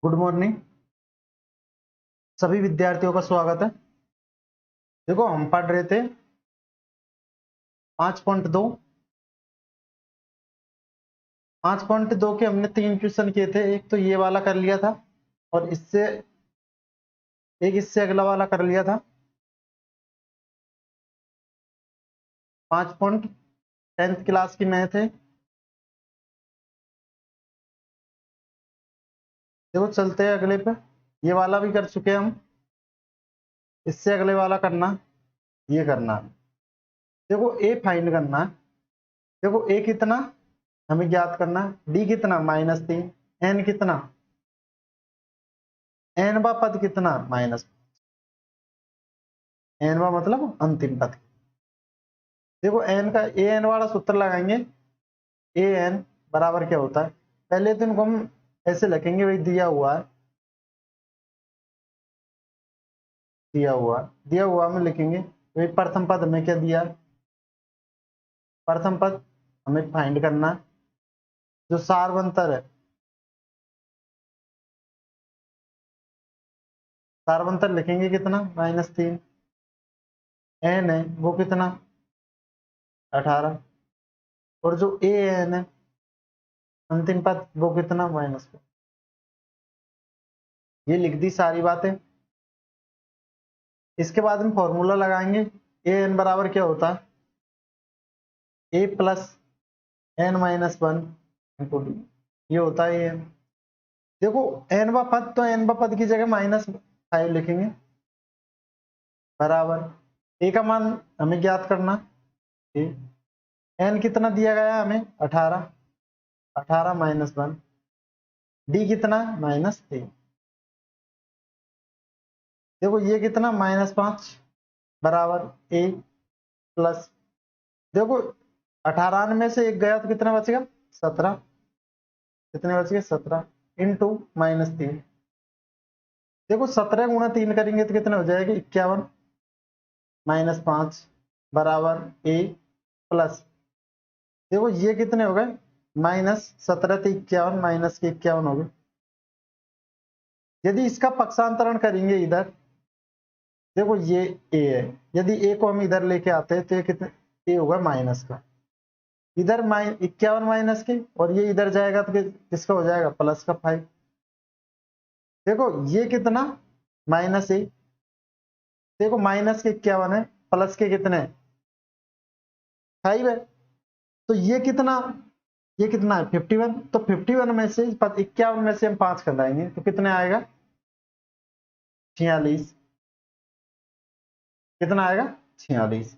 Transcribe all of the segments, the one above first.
Good morning सभी विद्यार्थियों का स्वागत है। देखो हम पढ़ रहे थे 5.2 के हमने 3 क्वेश्चन किए थे। एक तो ये वाला कर लिया था और इससे अगला वाला कर लिया था। 10th क्लास की मैथ है। देखो चलते हैं अगले पे। ये वाला भी कर चुके हैं हम। इससे अगले वाला करना, ये करना। देखो ए फाइंड करना है। देखो ए कितना हमें ज्ञात करना है, डी कितना -3, एन कितना, एनवा पद कितना माइनस, एनवा मतलब अंतिम पद। देखो एन का ए एन वाला सूत्र लगाएंगे। ए एन बराबर क्या होता है, पहले तो इनको हम ऐसे लिखेंगे, भाई दिया हुआ में लिखेंगे। भाई प्रथम पद हमें क्या दिया, प्रथम पद हमें फाइंड करना है। जो सार्वंतर है, सार्वंतर लिखेंगे कितना -3, एन है वो कितना 18, और जो ए एन है अंतिम पद वो कितना -4। ये लिख दी सारी बातें। इसके बाद हम फॉर्मूला लगाएंगे। ए एन बराबर क्या होता है, A plus N -1 into D, ये होता है एन। देखो एनवा पद, तो एनवा पद की जगह -5 लिखेंगे बराबर ए का मान हमें ज्ञात करना। एन कितना दिया गया हमें 18, 18 -1, डी कितना -3। देखो ये कितना -5 बराबर ए प्लस, देखो 18 में से एक गया तो कितना बचेगा 17, कितने बच गए 17 इंटू -3। देखो 17 गुणा 3 करेंगे तो कितने हो जाएगा 51 -5 बराबर ए प्लस, देखो ये कितने हो गए -17 तो 51 माइनस के 51 हो गए। यदि इसका पक्षांतरण करेंगे इधर, देखो ये ए है, यदि ए को हम इधर लेके आते हैं तो ये कितने ए होगा माइनस का, इधर 51 माइनस के, और ये इधर जाएगा तो किसका हो जाएगा प्लस का 5। देखो ये कितना -ए, देखो माइनस के 51 है, प्लस के कितने 5 है, तो ये कितना है 51। तो 51 में से 51 में से हम 5 घटाएंगे तो कितने आएगा 46, कितना आएगा 46,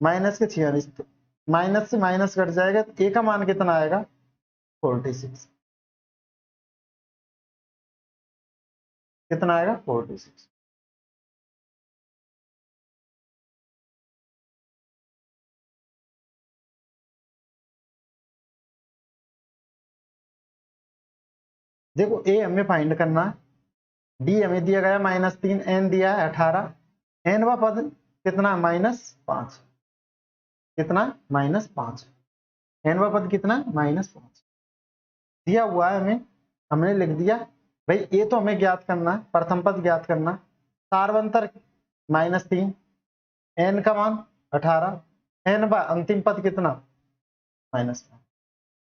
माइनस के 46, तो माइनस से माइनस कट जाएगा तो ए का मान कितना आएगा 46, कितना आएगा 46। देखो ए हमें फाइंड करना है, डी हमें दिया गया -3, एन दिया है 18, एन वा पद कितना -5, कितना -5, एन वा पद कितना -5 दिया हुआ है हमें, हमने लिख दिया। भाई ये तो हमें ज्ञात करना है, प्रथम पद ज्ञात करना, सार्वंतर -3, एन का मान 18, एन बा अंतिम पद कितना -5।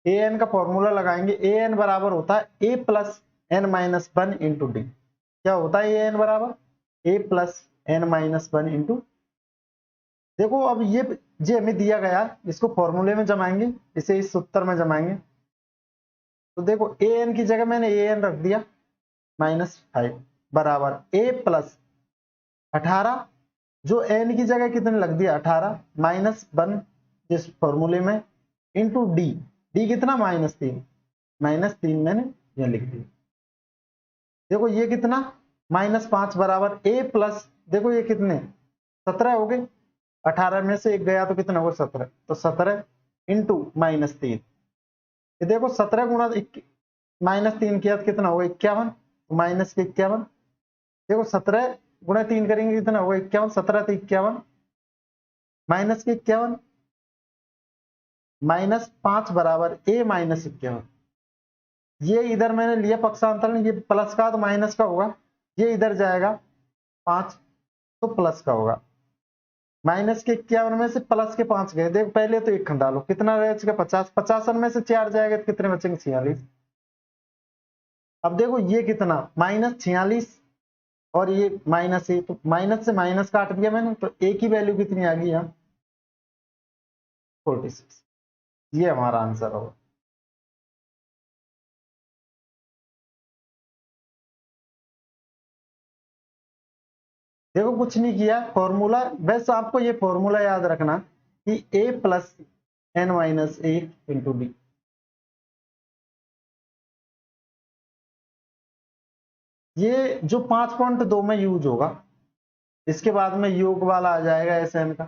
ए एन का फॉर्मूला लगाएंगे। ए एन बराबर होता है A plus N -1 into D. क्या होता है ए एन बराबर ए प्लस एन -1 इंटू, देखो अब ये हमें दिया गया, इसको फॉर्मूले में जमाएंगे, इसे इस सूत्र में जमाएंगे। तो देखो ए एन की जगह मैंने ए एन रख दिया -5 बराबर ए प्लस 18, जो एन की जगह कितने लग दिया 18 -1 जिस फॉर्मूले में इंटू डी, डी कितना -3 मैंने यह लिख दिया। देखो ये कितना -5 बराबर ए प्लस, देखो ये कितने 17 हो गए, 18 में से एक गया तो कितना होगा 17, तो 17 इंटू -3, ये देखो 17 गुणा -3 किया तो कितना होगा 51, माइनस के 51, देखो 17 गुणा 3 करेंगे कितना होगा 51, 17 तो 51 माइनस के 51, -5 बराबर ए -51। ये इधर मैंने लिया पक्षांतरण, ये प्लस का तो माइनस का होगा, ये इधर जाएगा 5 तो प्लस का होगा। माइनस के 51 में से प्लस के 5 गए, देखो पहले तो एक खंडा लो, कितना रहेगा 50, 55 में से 4 जाएगा तो कितने बचेंगे 46। अब देखो ये कितना -46 और ये माइनस ए, तो माइनस से माइनस काट दिया मैंने, तो ए की वैल्यू कितनी आ गई यहाँ 46। ये हमारा आंसर होगा। देखो कुछ नहीं किया, फॉर्मूला बस आपको ये फॉर्मूला याद रखना कि a plus N minus a into D. ये जो 5.2 में यूज होगा, इसके बाद में योग वाला आ जाएगा एस एन का,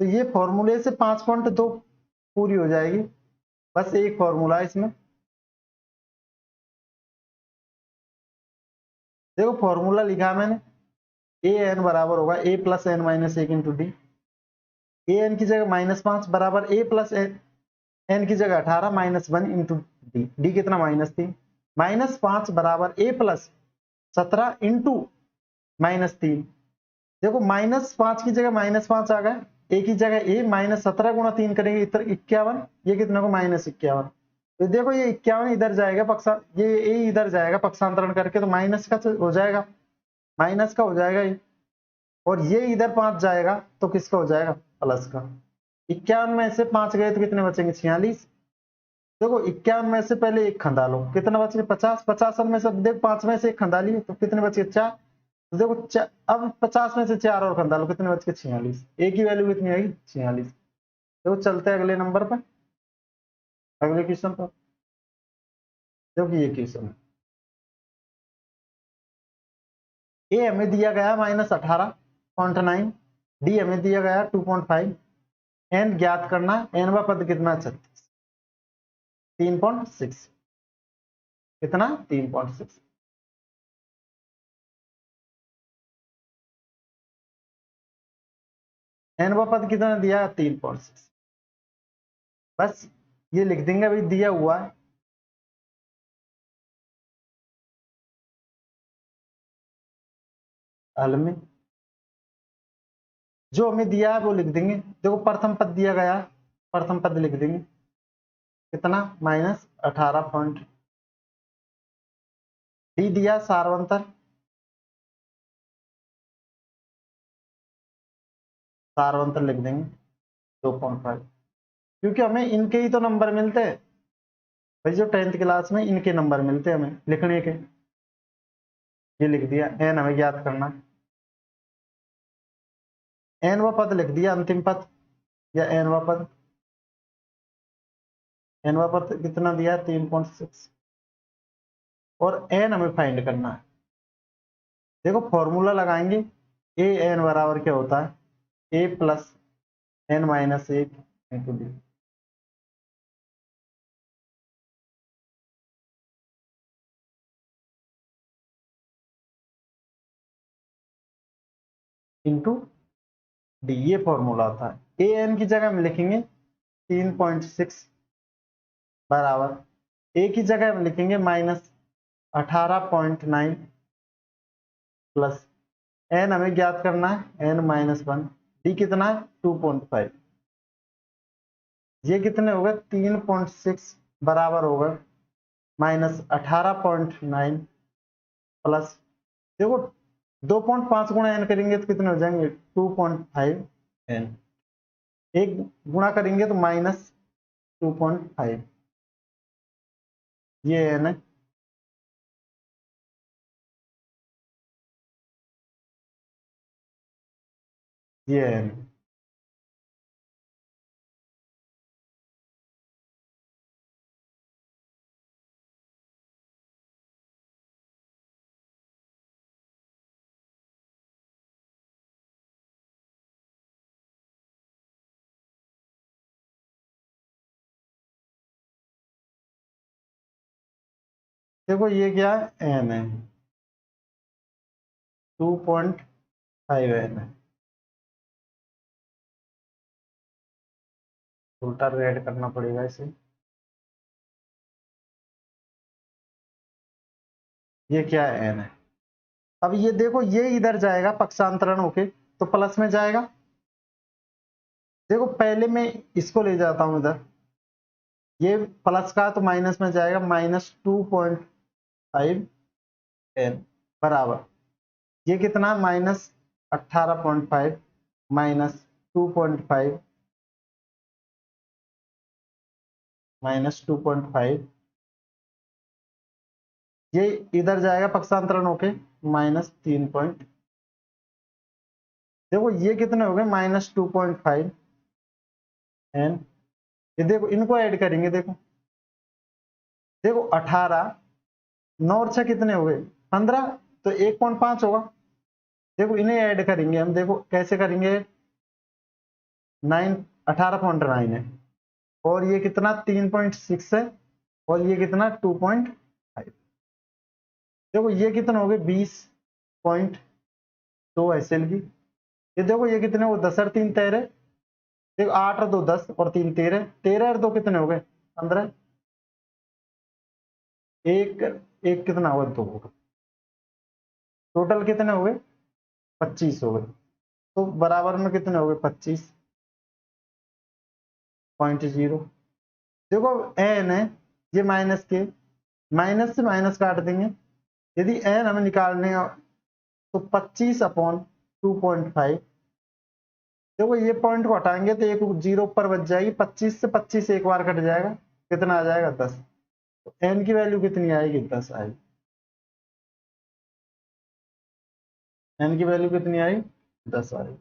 तो ये फॉर्मूले से 5.2 पूरी हो जाएगी। बस एक फॉर्मूला है इसमें, देखो फॉर्मूला लिखा मैंने, ए एन बराबर होगा ए प्लस एन माइनस एक इंटू डी। ए एन की जगह -5 बराबर ए प्लस एन की जगह 18 -1 इंटू डी। डी कितना -3, -5 बराबर ए प्लस 17 इंटू -3। देखो -5 की जगह -5 आ गए, ए की जगह ए, -17 गुणा 3 करेंगे इधर 51, ये कितना को -51। तो देखो ये 51 इधर जाएगा पक्षा, ये ए इधर जाएगा पक्षांतरण करके, तो माइनस का हो जाएगा, माइनस का हो जाएगा ये, और ये इधर 5 जाएगा तो किसका हो जाएगा प्लस का। 51 में से 5 गए तो कितने बचेंगे 46। देखो 51 में से पहले एक खंदा लो, कितना बच गया 50, 50 में से देख 5 में से एक खंदा लिए तो कितने बच गए 4। तो देखो अब 50 में से 4 और खंदा लो, कितने बच गए 46। ए की वैल्यू कितनी आएगी 46। देखो चलते हैं अगले नंबर पर, अगले क्वेश्चन पर। देखो ये क्वेश्चन है, ए हमें दिया गया -18.9, डी हमें दिया गया 2.5, एन ज्ञात करना, एन वा पद कितना 36, 3.6, कितना 3.6। एन वा पद कितना दिया 3.6। बस ये लिख देंगे, अभी दिया हुआ है। हल में जो हमें दिया है वो लिख देंगे, देखो प्रथम पद दिया गया, प्रथम पद लिख देंगे कितना -18 डी दिया सारवंतर, सारवंतर लिख देंगे 2.5, क्योंकि हमें इनके ही तो नंबर मिलते हैं भाई, जो 10th क्लास में इनके नंबर मिलते हैं हमें लिखने के। ये लिख दिया, एन हमें ज्ञात करना, एन व पद लिख दिया अंतिम पद, या एन व पद, एन व पद कितना दिया 3.6, और एन हमें फाइंड करना है। देखो फॉर्मूला लगाएंगे, ए एन बराबर क्या होता है, ए प्लस एन माइनस एक इंटू डी। इंटू डी, ये फॉर्मूला होता है। ए एन की जगह हम लिखेंगे 3.6 बराबर, ए की जगह हम लिखेंगे -18.9 प्लस एन हमें ज्ञात करना है n-1, डी कितना है 2.5, ये कितने हो गए 3.6 बराबर होगा -18.9 प्लस, देखो 2.5 गुणा एन करेंगे तो कितने हो जाएंगे 2.5 एन, एक गुणा करेंगे तो -2.5, ये एन है। ये एन, देखो ये क्या है एन है, 2.5 एन है, उल्टा रेड करना पड़ेगा इसे। ये क्या है n है। अब ये देखो ये इधर जाएगा पक्षांतरण होके तो प्लस में जाएगा। देखो पहले मैं इसको ले जाता हूं इधर, ये प्लस का तो माइनस में जाएगा, -2.5 n बराबर ये कितना -18.5 -2.5 -2.5 ये इधर जाएगा पक्षांतरण होके -3. देखो ये कितने हो गए -2.5 n। ये देखो इनको ऐड करेंगे, देखो देखो 18 9 और 6 कितने हो गए 15, तो 1.5 होगा। देखो इन्हें ऐड करेंगे हम, देखो कैसे करेंगे 9 18.9 है और ये कितना 3.6 है और ये कितना 2.5। देखो ये कितने हो गए 20.2 SL की। ये देखो ये कितने हो 10 और 3 13, देखो 8 और 2 10 और 3 13, 13 और 2 कितने हो गए 15, एक एक कितना होगा 2 होगा, टोटल कितने हो गए 25 हो गए। तो बराबर में कितने हो गए 25.0। देखो n है ये माइनस के, माइनस से माइनस काट देंगे, यदि n हमें निकालने तो 25/2.5। देखो ये पॉइंट को हटाएंगे तो एक जीरो ऊपर बच जाएगी, 25 से 25 एक बार कट जाएगा, कितना आ जाएगा 10। तो n की वैल्यू कितनी आएगी 10 आएगी। n की वैल्यू कितनी आई 10 आएगी।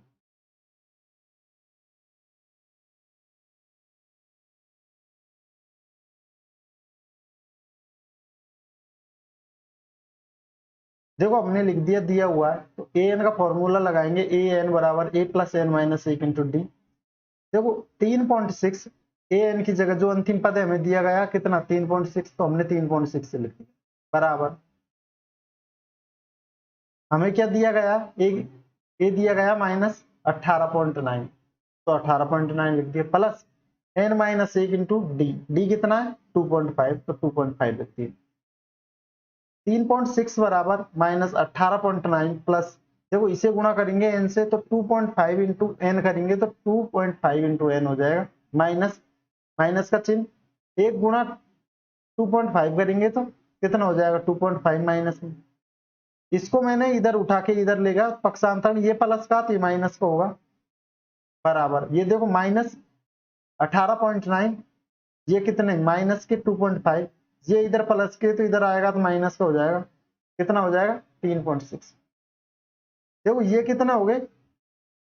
देखो हमने लिख दिया, दिया हुआ है तो ए एन का फॉर्मूला लगाएंगे, ए एन बराबर A plus N minus 1 into D. देखो 3.6 ए एन की जगह जो अंतिम पद है हमें दिया गया कितना 3.6, तो हमने 3.6 से लिख दिया बराबर हमें क्या दिया गया ए दिया गया -18.9, तो 18.9 लिख दिया plus N minus 1 into d, d कितना है 2.5, तो 2.5 लिख दिया। 3.6 बराबर -18.9 प्लस, देखो इसे गुणा करेंगे n से तो 2.5 इंटू एन करेंगे तो 2.5 इंटू एन हो जाएगा, माइनस माइनस का चिन्ह, एक गुणा 2.5 करेंगे तो कितना हो जाएगा 2.5 माइनस में। इसको मैंने इधर उठा के इधर लेगा पक्षांतरण, ये प्लस का तो ये माइनस का होगा बराबर, ये देखो -18.9 ये कितने माइनस के 2.5, ये इधर प्लस के तो इधर आएगा तो माइनस का हो जाएगा, कितना हो जाएगा 3.6। देखो ये कितना हो गए,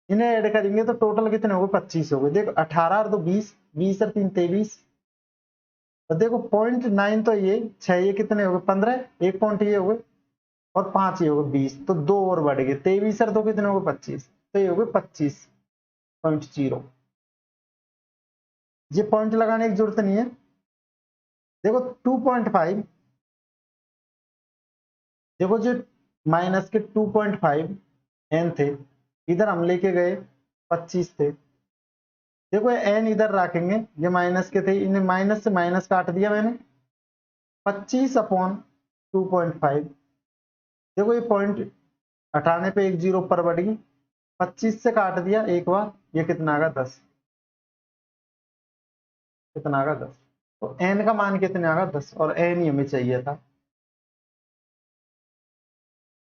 इन्हें ऐड करेंगे तो टोटल कितने हो गए 25 हो गए। देखो 18 और 2 20, 20 और 3 23, और देखो 0.9 तो ये 6 ये कितने हो गए 15, एक पॉइंट ये हो गए और 5 ये हो गए 20, तो 2 और बढ़ गए 23 और 2 कितने हो गए 25, तो ये हो गए 25.0। ये पॉइंट लगाने की जरूरत नहीं है। देखो 2.5, देखो जो माइनस के 2.5 एन थे इधर हम लेके गए 25 थे, देखो एन इधर रखेंगे, ये माइनस के थे इन्हें माइनस से माइनस काट दिया मैंने 25/2.5। देखो ये पॉइंट हटाने पे एक जीरो ऊपर बढ़ गई, 25 से काट दिया एक बार, ये कितना आगा 10, कितना आगा 10, तो एन का मान कितने आगा 10 और एन ही हमें चाहिए था।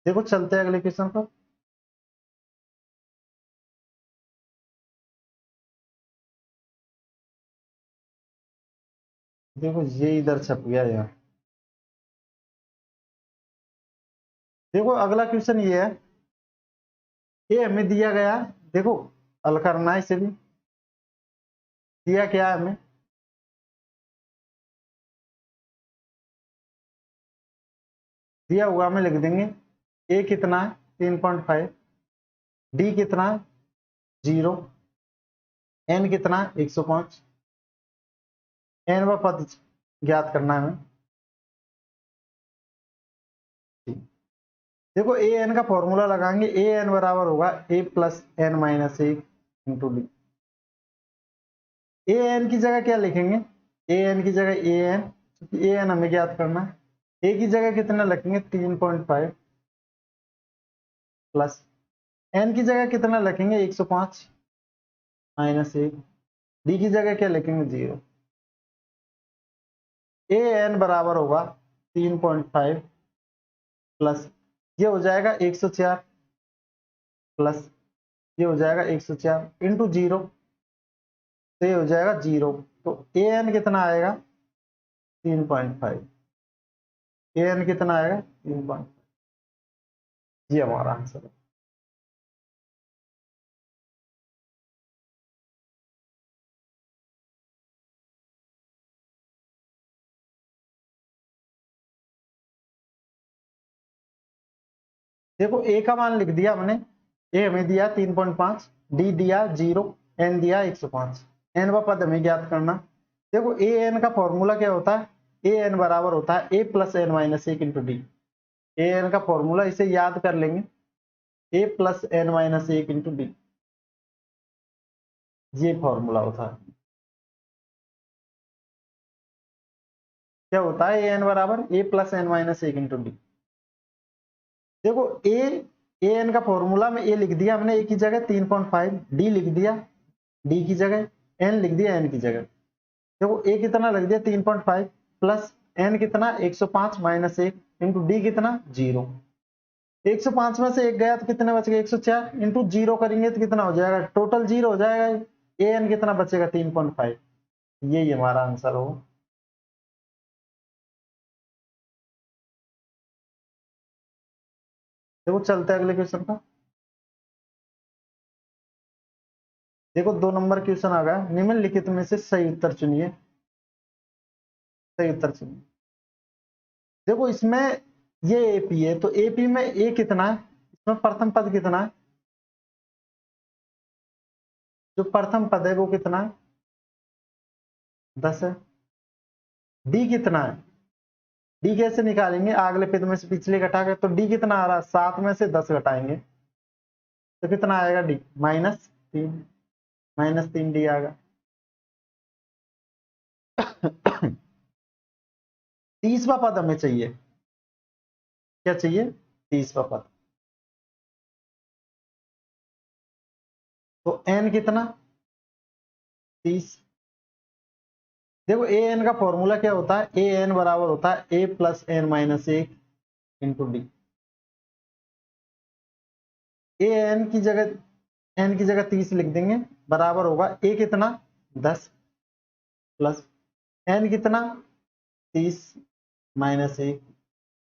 देखो चलते हैं अगले क्वेश्चन पर। देखो ये इधर छप गया यार। देखो अगला क्वेश्चन ये है, ये हमें दिया गया, देखो हल करना है इसे भी, दिया क्या है हमें, दिया हुआ हमें लिख देंगे ए कितना है 3.5, डी कितना है 0, एन कितना है 105, एन व पद ज्ञात करना है हमें। देखो ए एन का फॉर्मूला लगाएंगे, ए एन बराबर होगा ए plus N minus 1 into D. A N की जगह क्या लिखेंगे, ए एन की जगह ए एन, क्योंकि ए एन हमें ज्ञात करना है, ए की जगह कितना लिखेंगे 3.5 प्लस एन की जगह कितना लिखेंगे 105 माइनस 1, डी की जगह क्या लिखेंगे 0। ए एन बराबर होगा 3.5 प्लस ये हो जाएगा 104 प्लस ये हो जाएगा 104 इंटू 0, तो ये हो जाएगा 0। तो ए एन कितना आएगा 3.5, ए एन कितना आएगा 3.5, ये हमारा आंसर है। देखो ए का मान लिख दिया हमने, ए हमें दिया 3.5, डी दिया 0, एन दिया 105, एन व पद हमें ज्ञात करना। देखो ए एन का फॉर्मूला क्या होता है, ए एन बराबर होता है A plus N minus 1 into D. A N का फॉर्मूला इसे याद कर लेंगे, A plus N minus 1 into D, ये फॉर्मूला होता है। क्या होता है ए एन बराबर A plus N minus 1 into D. देखो ए एन का फॉर्मूला में ए लिख दिया हमने, ए की जगह 3.5, डी लिख दिया डी की जगह, एन लिख दिया एन की जगह। देखो ए कितना लिख दिया 3.5 प्लस एन कितना 105 माइनस 1 इंटू डी कितना 0। 105 में से एक गया तो कितने बच गए 104, इंटू 0 करेंगे तो कितना हो जाएगा, टोटल 0 हो जाएगा। ए एन कितना बचेगा 3.5, यही हमारा आंसर हो। देखो चलते हैं अगले क्वेश्चन का। देखो 2 नंबर क्वेश्चन आ गया, निम्नलिखित में से सही उत्तर चुनिए, सही उत्तर चुनिए। देखो इसमें ये एपी है, तो एपी में ए कितना है, इसमें प्रथम पद कितना है, जो प्रथम पद है वो कितना है 10 है। डी कितना है, डी कैसे निकालेंगे, अगले पद में से पिछले घटा के, तो डी कितना आ रहा है 7 में से 10 घटाएंगे तो कितना आएगा डी -3, -3 डी आएगा। 30वां पद हमें चाहिए, क्या चाहिए 30वां पद। तो एन कितना 30। देखो ए एन का फॉर्मूला क्या होता है, ए एन बराबर होता है A plus N minus 1 into D. A N की जगह एन की जगह 30 लिख देंगे, बराबर होगा ए कितना 10 प्लस एन कितना 30 माइनस 1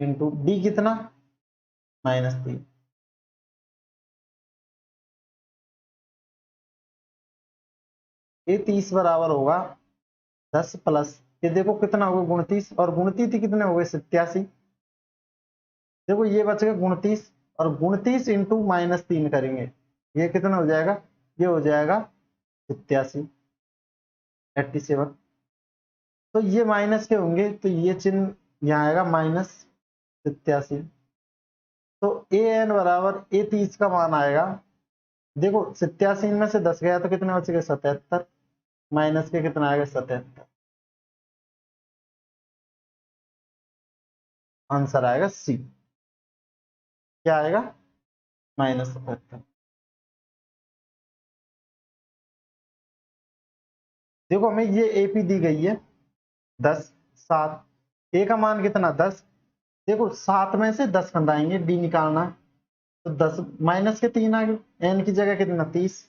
इंटू डी कितना -3। ये 30 बराबर होगा 10 प्लस ये देखो कितना होगा 29, और 29 कितने हो गए 87। देखो ये बच गए 29, और 29 इंटू -3 करेंगे, ये कितना हो जाएगा, ये हो जाएगा 87, 87। तो ये माइनस के होंगे तो ये चिन्ह यहाँ आएगा -87। तो ए एन बराबर ए 30 का मान आएगा, देखो 87 में से 10 गया तो कितने बच गए 77, माइनस के कितना आएगा 77, आंसर आएगा सी। क्या आएगा -77। देखो हमें ये एपी दी गई है 10 7, ए का मान कितना 10। देखो 7 में से 10 घटाएंगे, डी निकालना है, तो 10 माइनस के 3 आ गए, एन की जगह कितना 30।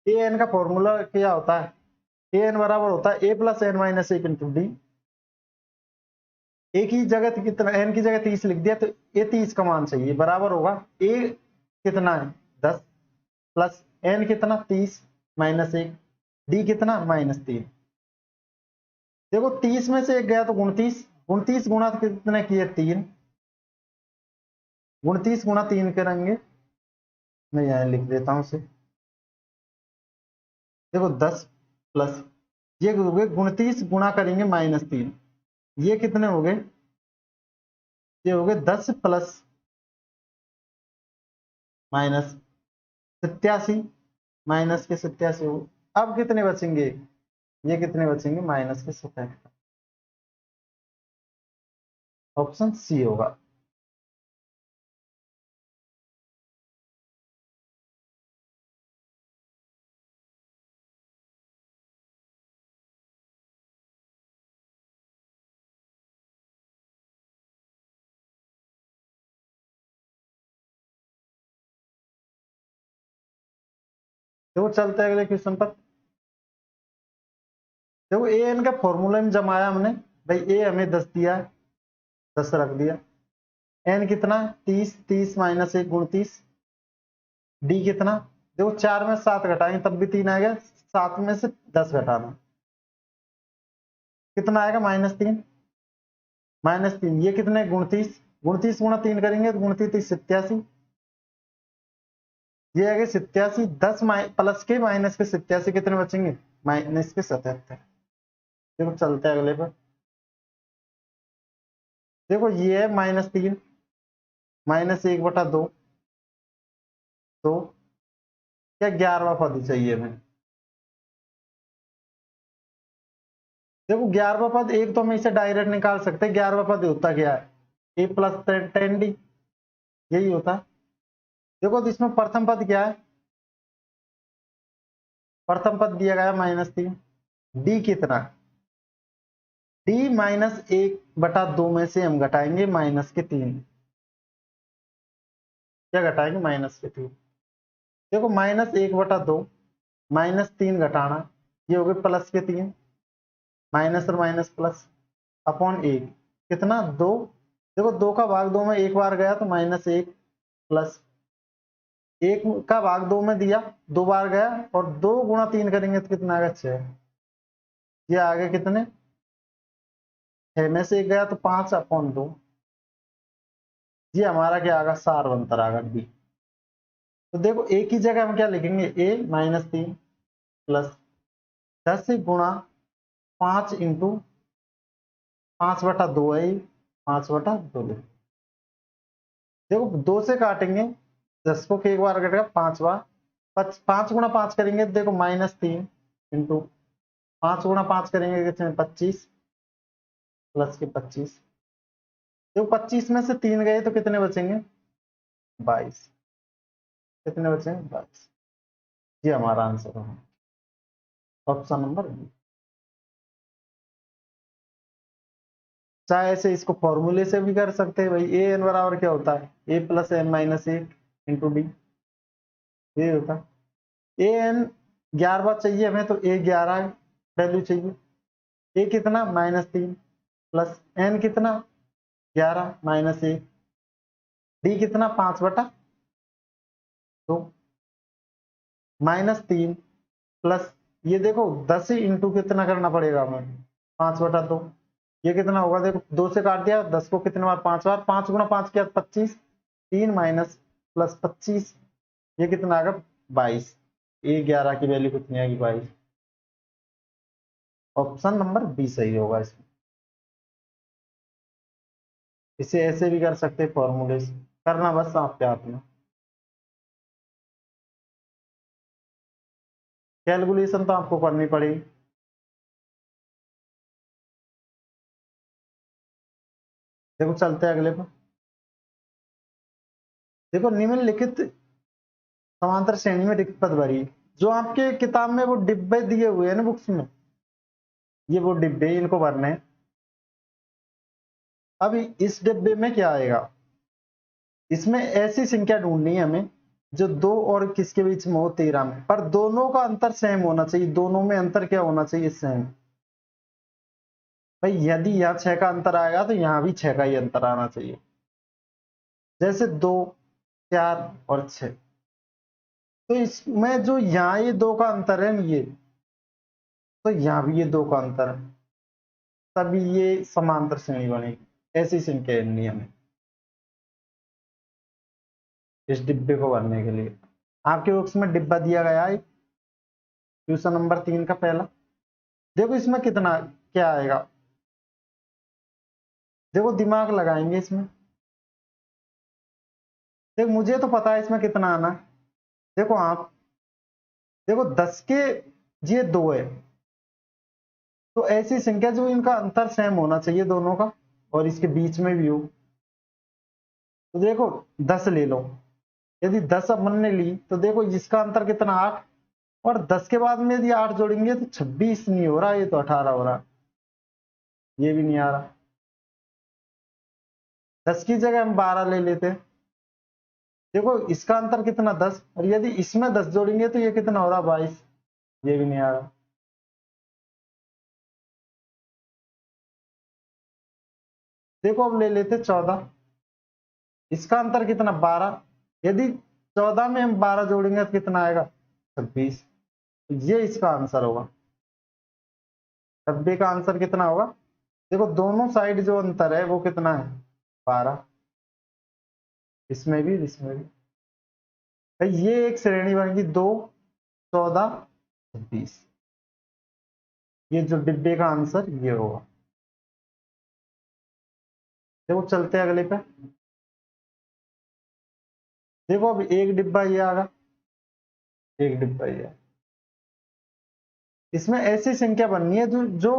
ए एन का फॉर्मूला क्या होता है, ए एन बराबर होता है A plus N minus 1 into D. A की जगह कितना, एन की जगह 30 लिख दिया, तो ए 30 का मान चाहिए, बराबर होगा ए कितना है 10 प्लस एन कितना 30 माइनस 1, डी कितना -3। देखो 30 में से एक गया तो 29, 29 गुणा तो कितने किए 3, 29 गुणा 3 करेंगे, मैं यहाँ लिख देता हूँ उसे। देखो 10 प्लस ये हो गए 29 गुणा करेंगे -3, ये कितने हो गए, ये हो गए 10 प्लस -87, माइनस के 87 हो। अब कितने बचेंगे, ये कितने बचेंगे -के 77। ऑप्शन सी होगा। देखो चलते हैं अगले क्वेश्चन पर। देखो ए एन का फॉर्मूला में जमाया हमने, भाई ए हमें 10 दिया है, 10 रख दिया। एन कितना 30, 30 माइनस 1 29। डी कितना, देखो 4 में 7 घटाएंगे तब भी 3 आएगा, 7 में से 10 घटाना कितना आएगा -3। -3 ये कितने 29, 29 गुणा 3 करेंगे तो 29 87, ये आगे 87। 10 प्लस के माइनस के 87 कितने बचेंगे, माइनस के 77। देखो चलते हैं अगले पर। देखो ये है -3 -1/2, तो क्या 11वां पद चाहिए हमें। देखो 11वां पद एक तो हम इसे डायरेक्ट निकाल सकते हैं। 11वां पद होता क्या है, ए प्लस 10d, यही होता है। देखो तो इसमें प्रथम पद क्या है, प्रथम पद दिया गया -3। डी कितना, डी -1/2 में से हम घटाएंगे -3। क्या घटाएंगे -3। देखो -1/2 -3 घटाना, ये हो गए +3, माइनस और माइनस प्लस अपॉन 1 कितना 2। देखो 2 का भाग 2 में एक बार गया तो -1 प्लस 1 का भाग 2 में दिया 2 बार गया, और 2 गुणा 3 करेंगे तो कितना आएगा 6। ये आगे कितने 6 में से 1 गया तो 5 अपॉन 2। ये हमारा क्या आएगा, सार अंतर आएगा डी। तो देखो एक ही जगह हम क्या लिखेंगे, a -3 प्लस 10 गुणा 5 इंटू 5/2 है, 5/2। देखो 2 से काटेंगे 10 को एक बार कटेगा 5 बार, 5 गुणा 5 करेंगे तो देखो -3 इंटू 5 गुणा 5 करेंगे कितने 25 प्लस के 25। देखो 25 में से 3 गए तो कितने बचेंगे 22। कितने बचेंगे 22। ये हमारा आंसर है, ऑप्शन नंबर बी। चाहे ऐसे इसको फॉर्मूले से भी कर सकते हैं, भाई ए एन बराबर क्या होता है, A plus N minus 1 into D, ये होता है। ए एन 11 चाहिए हमें तो ए 11 वैल्यू चाहिए। ए कितना -3 प्लस एन कितना 11 -1, डी कितना 5/2 -3 प्लस ये देखो 10 ही इंटू कितना करना पड़ेगा हमें 5/2। ये कितना होगा, देखो 2 से काट दिया 10 को कितने बार 5 बार, 5 गुणा 5 किया 25, 3 माइनस प्लस 25, ये कितना आएगा 22। ए 11 की वैल्यू कितनी आएगी 22। ऑप्शन नंबर बी सही होगा इसमें। इसे ऐसे भी कर सकते हैं फॉर्मूले से, करना बस आपके हाथ में। कैलकुलेशन तो आपको करनी पड़ेगी। देखो चलते हैं अगले पर। देखो निम्नलिखित समांतर श्रेणी में रिक्त पद भरिए। जो आपके किताब में वो डिब्बे दिए हुए हैं ना बुक्स में, ये वो डिब्बे इनको भरने हैं। अब इस डिब्बे में क्या आएगा, इसमें ऐसी संख्या ढूंढनी है हमें जो 2 और किसके बीच में हो 13 में, पर दोनों का अंतर सेम होना चाहिए। दोनों में अंतर क्या होना चाहिए, सेम। भाई यदि यहाँ 6 का अंतर आएगा तो यहाँ भी 6 का ही अंतर आना चाहिए। जैसे 2 4 और 6, तो इसमें जो यहाँ ये 2 का अंतर है ये, तो यहाँ भी ये 2 का अंतर है, तभी ये समांतर श्रेणी बनेगी। ऐसी संख्या है हमें इस डिब्बे को भरने के लिए। आपके बुक्स में डिब्बा दिया गया है क्वेश्चन नंबर 3 का पहला। देखो इसमें कितना क्या आएगा, देखो दिमाग लगाएंगे इसमें। देखो मुझे तो पता है इसमें कितना आना है। देखो आप देखो 10 के ये 2 है, तो ऐसी संख्या जो इनका अंतर सेम होना चाहिए दोनों का, और इसके बीच में भी हो, तो देखो 10 ले लो। यदि 10 अपन ने ली तो देखो इसका अंतर कितना 8, और 10 के बाद में यदि 8 जोड़ेंगे तो 26 नहीं हो रहा, ये तो 18 हो रहा, ये भी नहीं आ रहा। 10 की जगह हम 12 ले लेते। देखो इसका अंतर कितना 10, और यदि इसमें 10 जोड़ेंगे तो ये कितना हो रहा 22, ये भी नहीं आ रहा। देखो अब ले लेते 14, इसका अंतर कितना 12, यदि 14 में हम 12 जोड़ेंगे तो कितना आएगा 26, ये इसका आंसर होगा। 90 का आंसर कितना होगा, देखो दोनों साइड जो अंतर है वो कितना है 12, इसमें भी इसमें भी। भाई ये एक श्रेणी बनेगी 2, 14, 26, ये जो डिब्बे का आंसर ये होगा। देखो चलते हैं अगले पे। देखो अब एक डिब्बा ये आ गया, एक डिब्बा ये, इसमें ऐसी संख्या बननी है जो जो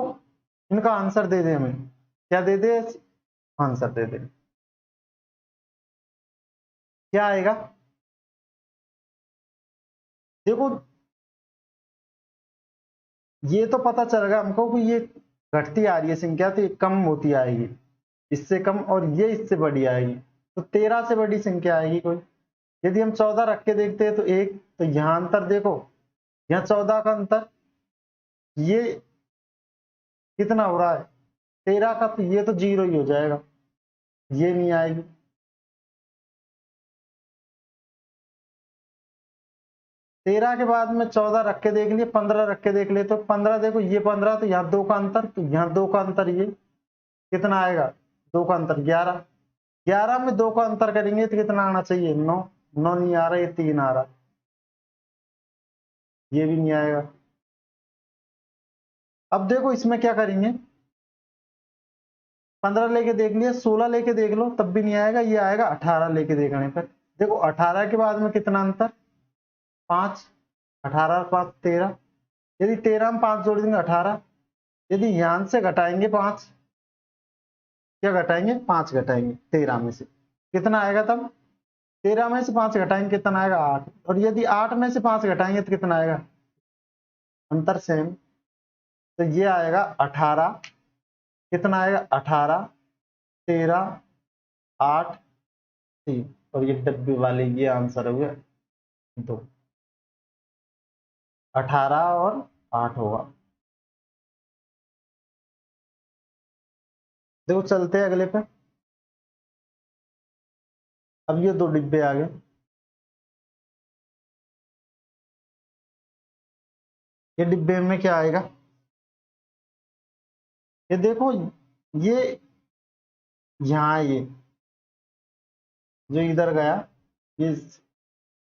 इनका आंसर दे दे, हमें क्या दे दे, आंसर दे दे। क्या आएगा, देखो ये तो पता चलेगा हमको कि ये घटती आ रही है संख्या, तो ये कम होती आएगी, इससे कम, और ये इससे बड़ी आएगी, तो 13 से बड़ी संख्या आएगी कोई। यदि हम 14 रख के देखते हैं तो एक, तो यहाँ अंतर देखो, यहाँ 14 का अंतर ये कितना हो रहा है 13 का, तो ये तो 0 ही हो जाएगा, ये नहीं आएगी। तेरह के बाद में 14 रख के देख लिए, 15 रख के देख ले, तो 15 देखो ये 15, तो यहाँ 2 का अंतर, तो यहाँ 2 का अंतर, ये कितना आएगा 2 का अंतर 11, 11 में 2 का अंतर करेंगे तो कितना आना चाहिए 9, 9 नहीं आ रहा, ये 3 आ रहा, ये भी नहीं आएगा। अब देखो इसमें क्या करेंगे, 15 लेके देख लिया, 16 लेके देख लो तब भी नहीं आएगा, ये आएगा 18 लेके देखने पर। देखो 18 के बाद में कितना अंतर 5, 18 5 13, यदि 13 में 5 जोड़ देंगे 18, यदि यहाँ से घटाएंगे 5, क्या घटाएंगे 5 घटाएंगे 13 में से, कितना आएगा तब 13 में से 5 घटाएंगे कितना आएगा 8, और यदि 8 में से 5 घटाएंगे तो कितना आएगा, अंतर सेम, तो ये आएगा 18, कितना आएगा 18, 13, 8, 3, और ये डब्बे वाले ये आंसर हो गया 2, 18 और 8 होगा। देखो चलते हैं अगले पे। अब ये 2 डिब्बे आ गए, ये डिब्बे में क्या आएगा, ये देखो ये यहाँ ये जो इधर गया, ये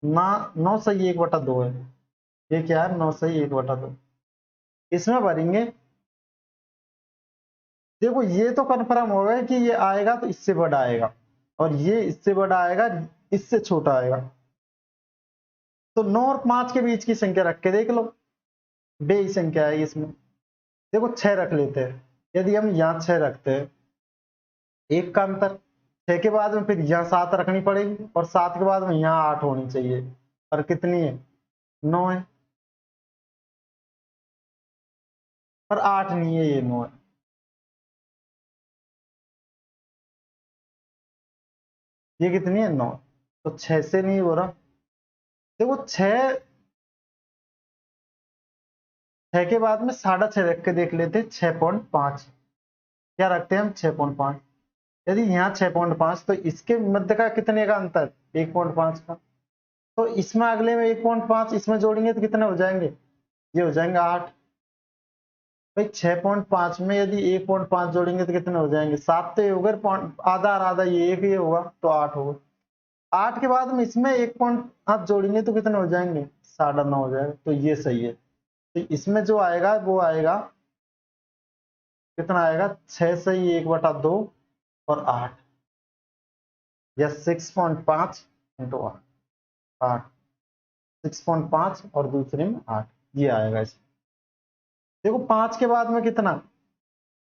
ना 9 सही 1/2 है, ये क्या है 9 सही 1/2, इसमें भरेंगे। देखो ये तो कन्फर्म हो गया कि ये आएगा तो इससे बड़ा आएगा, और ये इससे बड़ा आएगा, इससे छोटा आएगा, तो 9 और 5 के बीच की संख्या रख के देख लो, बेही संख्या है इसमें। देखो 6 रख लेते हैं, यदि हम यहाँ 6 रखते हैं, एक का अंतर, 6 के बाद में फिर यहाँ 7 रखनी पड़ेगी, और 7 के बाद में यहाँ 8 होनी चाहिए, और कितनी है 9 है, और 8 नहीं है, ये 9 है। ये कितनी है 9, तो 6 से नहीं हो रहा। देखो 6 के बाद में 6.5 रख के देख लेते, 6.5, क्या रखते हैं हम 6.5, यदि यहाँ 6.5, तो इसके मध्य का कितने का अंतर 1.5 का, तो इसमें अगले में 1.5 इसमें जोड़ेंगे तो कितने हो जाएंगे, ये हो जाएंगे 8। भाई 6.5 में यदि 1.5 जोड़ेंगे तो कितने हो जाएंगे 7, तो ये हो गए आधा और आधा, ये एक ये होगा तो 8 होगा। 8 के बाद में इसमें 1.5 जोड़ेंगे तो कितने हो जाएंगे 9.5 हो जाएगा, तो ये सही है। तो इसमें जो आएगा वो आएगा कितना आएगा 6 सही 1/2 और 8, या 6.5 इंटू 8, 6.5 और दूसरे में 8, ये आएगा इसमें। देखो 5 के बाद में कितना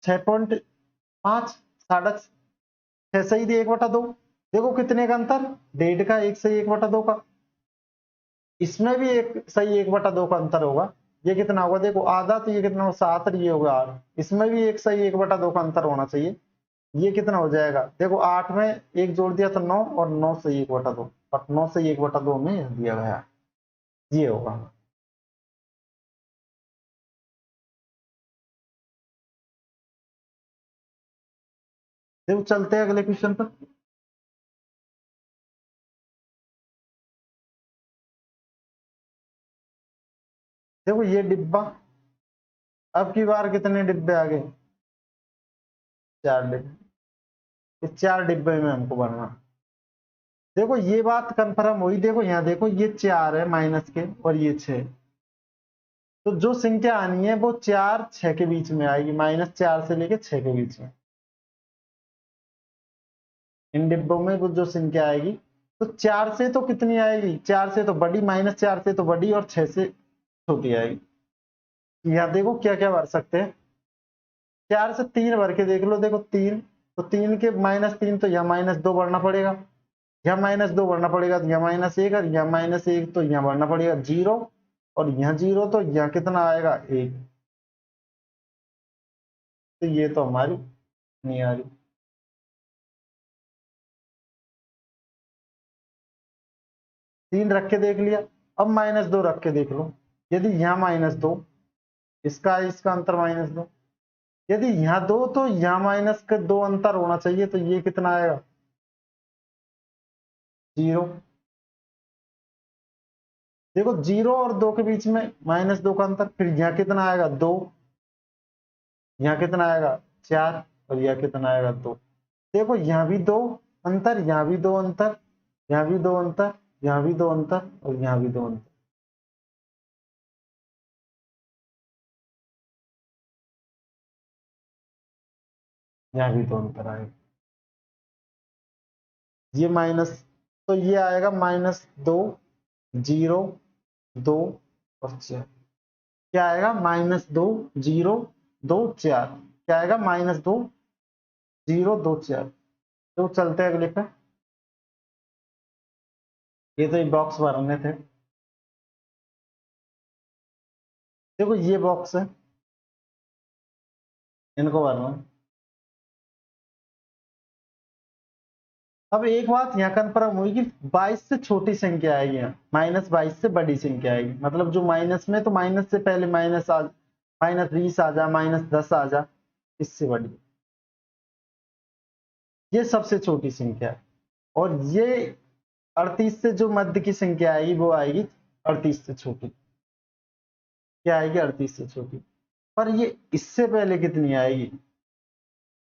6.5, 6 सही थी 1/2। देखो कितने का अंतर, 1.5 का, 1 सही 1/2 का। इसमें भी एक सही 1/2 का अंतर होगा। ये कितना होगा, देखो आधा, तो ये कितना होगा 7 और ये होगा 8। इसमें भी एक सही 1/2 का अंतर होना चाहिए। ये कितना हो जाएगा, देखो 8 में एक जोड़ दिया तो 9, और 9 सही 1/2, और 9 सही 1/2 में दिया गया, ये होगा। देखो चलते हैं अगले क्वेश्चन पर। देखो ये डिब्बा, अब की बार कितने डिब्बे आ गए, 4 डिब्बे। इस 4 डिब्बे में हमको भरना। देखो ये बात कंफर्म हुई, देखो यहाँ देखो ये 4 है माइनस के, और ये 6। तो जो संख्या आनी है वो 4 6 के बीच में आएगी, -4 से लेके 6 के बीच में। इन डिब्बों में वो जो संख्या आएगी, तो 4 से तो कितनी आएगी, 4 से तो बड़ी, -4 से तो बड़ी, और 6 से छोटी आएगी। यहाँ देखो क्या क्या भर सकते हैं, 4 से 3 भर के देख लो। देखो 3, तो 3 के -3, तो यहाँ -2 भरना पड़ेगा, यहाँ -2 भरना पड़ेगा, तो यहाँ -1, और यहाँ -1, तो यहाँ भरना पड़ेगा 0, और यहाँ 0, तो यहाँ कितना आएगा 1। तो ये तो हमारी नहीं आ रही। 3 रख के देख लिया, अब -2 रख के देख लो। यदि यहाँ -2, इसका अंतर -2, यदि यहाँ 2, तो यहाँ माइनस के 2 अंतर होना चाहिए, तो ये कितना आएगा 0। देखो 0 और 2 के बीच में -2 का अंतर, फिर यहाँ कितना आएगा 2, यहाँ कितना आएगा 4, और यहाँ कितना आएगा 2। देखो यहाँ भी 2 अंतर, यहाँ भी 2 अंतर, यहाँ भी 2 अंतर, यहाँ भी 2 अंतर, और यहाँ भी 2 अंतर। यहाँ भी 2 अंतर आएगा, ये माइनस, तो ये आएगा -2, 0, 2 और 4। क्या आएगा -2, 0, 2, 4। क्या आएगा -2, 0, 2, 4। तो चलते हैं अगले पे। ये तो ये बॉक्स भरने थे। देखो ये बॉक्स है, इनको भरना। अब एक बात यहाँ कंफर्म हुई कि 22 से छोटी संख्या आएगी, यहाँ -22 से बड़ी संख्या आएगी। मतलब जो माइनस में, तो माइनस से पहले -20 आ जा, -10 आ जा, इससे बड़ी ये सबसे छोटी संख्या है। और ये 38 से जो मध्य की संख्या आएगी, वो आएगी 38 से छोटी। क्या आएगी 38 से छोटी। पर ये इससे पहले कितनी आएगी,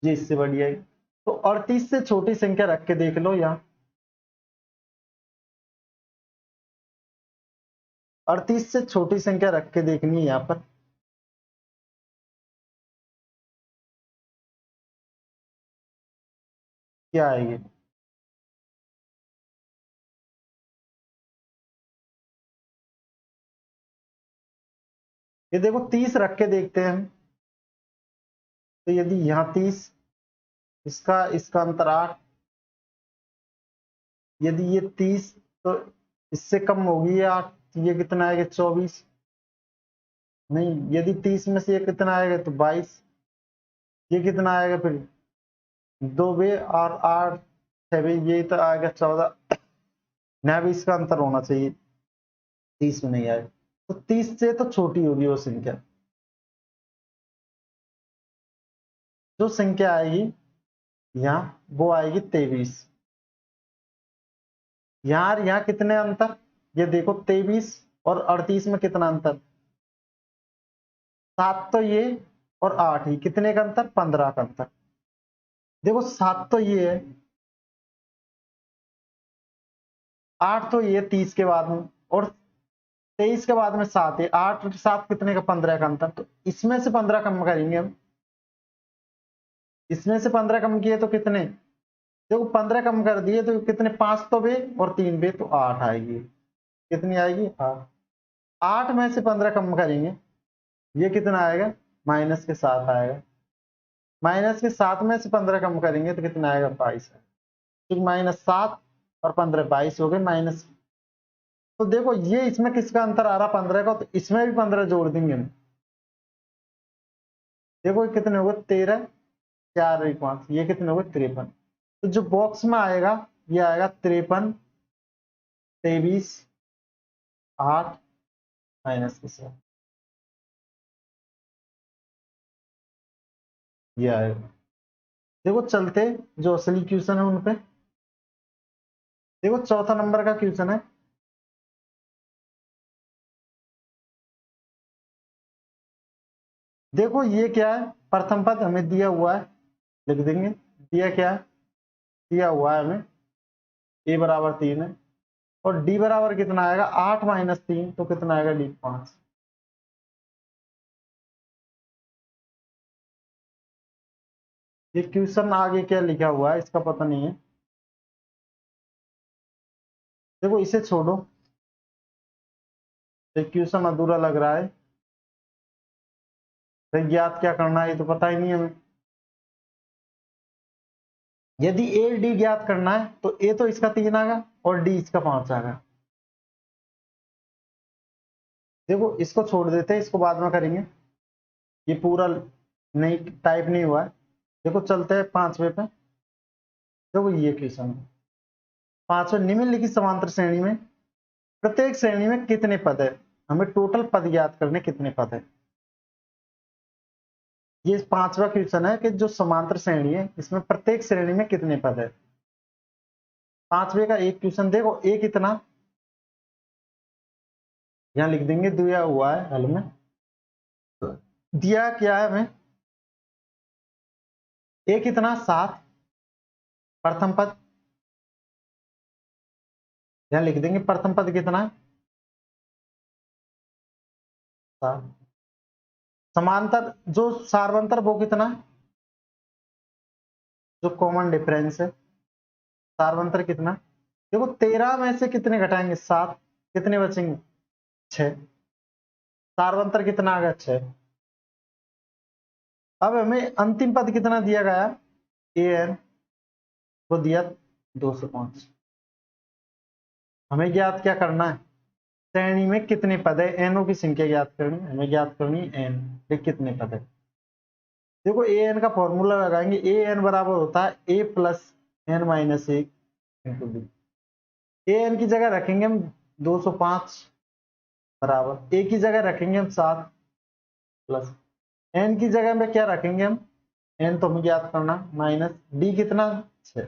ये इससे बड़ी आएगी। तो 38 से छोटी संख्या रख के देख लो यहाँ, 38 से छोटी संख्या रख के देखनी है यहाँ पर। क्या आएगी, ये देखो 30 रख के देखते हैं हम। तो यदि यहाँ 30, इसका इसका अंतर 8, यदि ये 30, तो इससे कम होगी ये 8, तो ये कितना आएगा 24। नहीं, यदि 30 में से ये कितना आएगा, तो 22। ये कितना आएगा फिर 2 बे और 8 6 बे, ये तो आएगा 14। ना भी इसका अंतर होना चाहिए, 30 में नहीं आएगा। तो 30 से तो छोटी होगी वो संख्या। जो संख्या आएगी यहाँ, वो आएगी 23। यहाँ कितने अंतर, ये देखो 23 और 38 में कितना अंतर, 7 तो ये, और 8 ही, कितने का अंतर, 15 का अंतर। देखो 7 तो ये है, 8 तो ये 30 के बाद में, और 23 के बाद में 7 है। 8 और 7 कितने का, 15 का अंतर। तो इसमें से 15 कम करेंगे हम, इसमें से 15 कम किए तो कितने, देखो 15 कम कर दिए तो कितने, 5 तो बे और 3 बे, तो 8 आएगी। कितनी आएगी 8। 8 में से 15 कम करेंगे, ये कितना आएगा, -के साथ आएगा। माइनस के 7 में से 15 कम करेंगे तो कितना आएगा 22 है, क्योंकि -7 और 15 22 हो गए माइनस। तो देखो ये इसमें किसका अंतर आ रहा 15 का, तो इसमें भी 15 जोड़ देंगे हम। देखो ये कितने हो गए 13 4 1 5, ये कितने हो गए 53। तो जो बॉक्स में आएगा ये आएगा 53 23 8 माइनस के 7, ये आएगा। देखो चलते जो असली क्वेश्चन है उन पे। देखो चौथा नंबर का क्वेश्चन है, देखो ये क्या है, प्रथम पद हमें दिया हुआ है, लिख देंगे। दिया क्या है, दिया हुआ है हमें a बराबर 3 है, और d बराबर कितना आएगा 8 माइनस 3, तो कितना आएगा d 5। ये क्वेश्चन आगे क्या लिखा हुआ है इसका पता नहीं है। देखो इसे छोड़ो, ये क्वेश्चन अधूरा लग रहा है। तो ज्ञात क्या करना है ये तो पता ही नहीं हमें। यदि a d ज्ञात करना है तो a तो इसका 3 आएगा और d इसका 5 आएगा। देखो इसको छोड़ देते हैं, इसको बाद में करेंगे, ये पूरा नहीं टाइप नहीं हुआ है। देखो चलते हैं 5वें पे। देखो ये क्वेश्चन है, 5वें निम्नलिखित समांतर श्रेणी में प्रत्येक श्रेणी में कितने पद है, हमें टोटल पद ज्ञात करने कितने पद है। ये 5वां क्वेश्चन है कि जो समांतर श्रेणी है इसमें प्रत्येक श्रेणी में कितने पद है। 5वें का एक क्वेश्चन देखो, एक कितना यहां लिख देंगे, दिया हुआ है हल में। दिया क्या है हमें, एक कितना 7 प्रथम पद, यहां लिख देंगे प्रथम पद कितना है 7। समांतर जो सार्वंतर वो कितना है, जो कॉमन डिफरेंस है सार्वंतर कितना। देखो 13 में से कितने घटाएंगे 7, कितने बचेंगे 6, सार्वंतर कितना आ गया 6। अब हमें अंतिम पद कितना दिया गया, ए एन को दिया 205। हमें ज्ञात क्या करना है, श्रेणी में कितने पद है, एनओ की संख्या ज्ञात करनी है, हमें ज्ञात करनी है एन, ये कितने पद है। देखो ए एन का फॉर्मूला लगाएंगे, ए एन बराबर होता है A plus N minus 1 into B. A N की जगह रखेंगे हम 205 बराबर, ए की जगह रखेंगे हम 7 प्लस एन की जगह में क्या रखेंगे हम, एन तो हमें ज्ञात करना, माइनस डी कितना 6।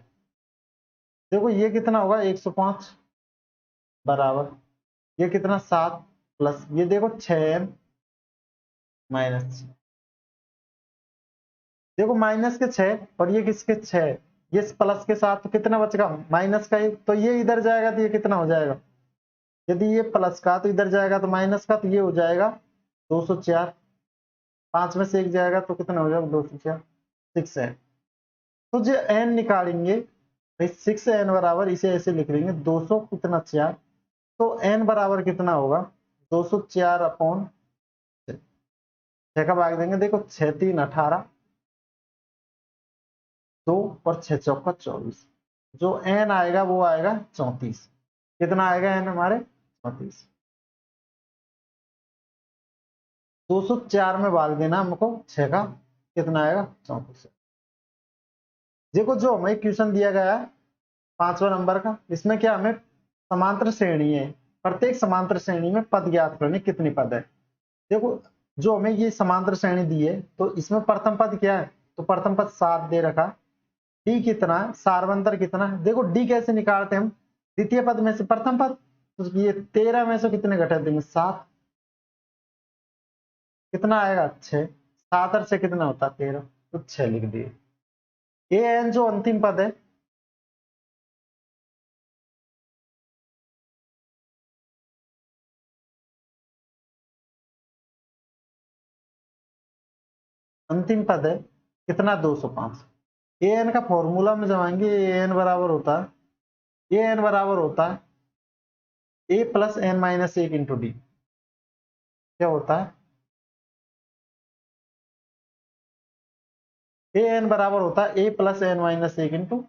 देखो ये कितना होगा 105 बराबर, ये कितना 7 प्लस ये देखो 6n माइनस, देखो माइनस के 6 और ये किसके 6, ये प्लस के साथ तो कितना बचेगा माइनस का 1, तो ये इधर जाएगा तो ये कितना हो जाएगा, यदि ये प्लस का तो इधर जाएगा तो माइनस का, तो ये हो जाएगा 204। 5 में से 1 जाएगा तो कितना हो जाएगा 204, 6 है। तो जो n निकालेंगे भाई 6n बराबर, इसे ऐसे लिख लेंगे 200 कितना 4, तो n बराबर कितना होगा 204 अपॉन 6 का भाग देंगे, देखो 6 3 18, 2 और 6 चौका 24, जो n आएगा वो आएगा 34। कितना आएगा n हमारे 34। 204 में भाग देना हमको 6 का, कितना आएगा 34। देखो जो हमें क्वेश्चन दिया गया है 5वां नंबर का, इसमें क्या हमें समांतर श्रेणी है, प्रत्येक समांतर श्रेणी में पद ज्ञात करने कितने पद है। देखो जो हमें ये समांतर श्रेणी दी है तो इसमें प्रथम पद क्या है, तो प्रथम पद 7 दे रखा, डी कितना है, सार्वंतर कितना है। देखो डी कैसे निकालते हैं हम, द्वितीय पद में से प्रथम पद, तो ये 13 में से कितने घटा देंगे 7, कितना आएगा 6, 7 और 6 कितना होता है 13, तो 6 लिख दिए। ए एन जो अंतिम पद है, अंतिम पद है कितना 205। ए एन का फॉर्मूला में जमाएंगे, ए एन बराबर होता है, ए एन बराबर होता है A plus N minus 1 into D. क्या होता है ए एन बराबर होता है ए प्लस एन माइनस एक इंटू।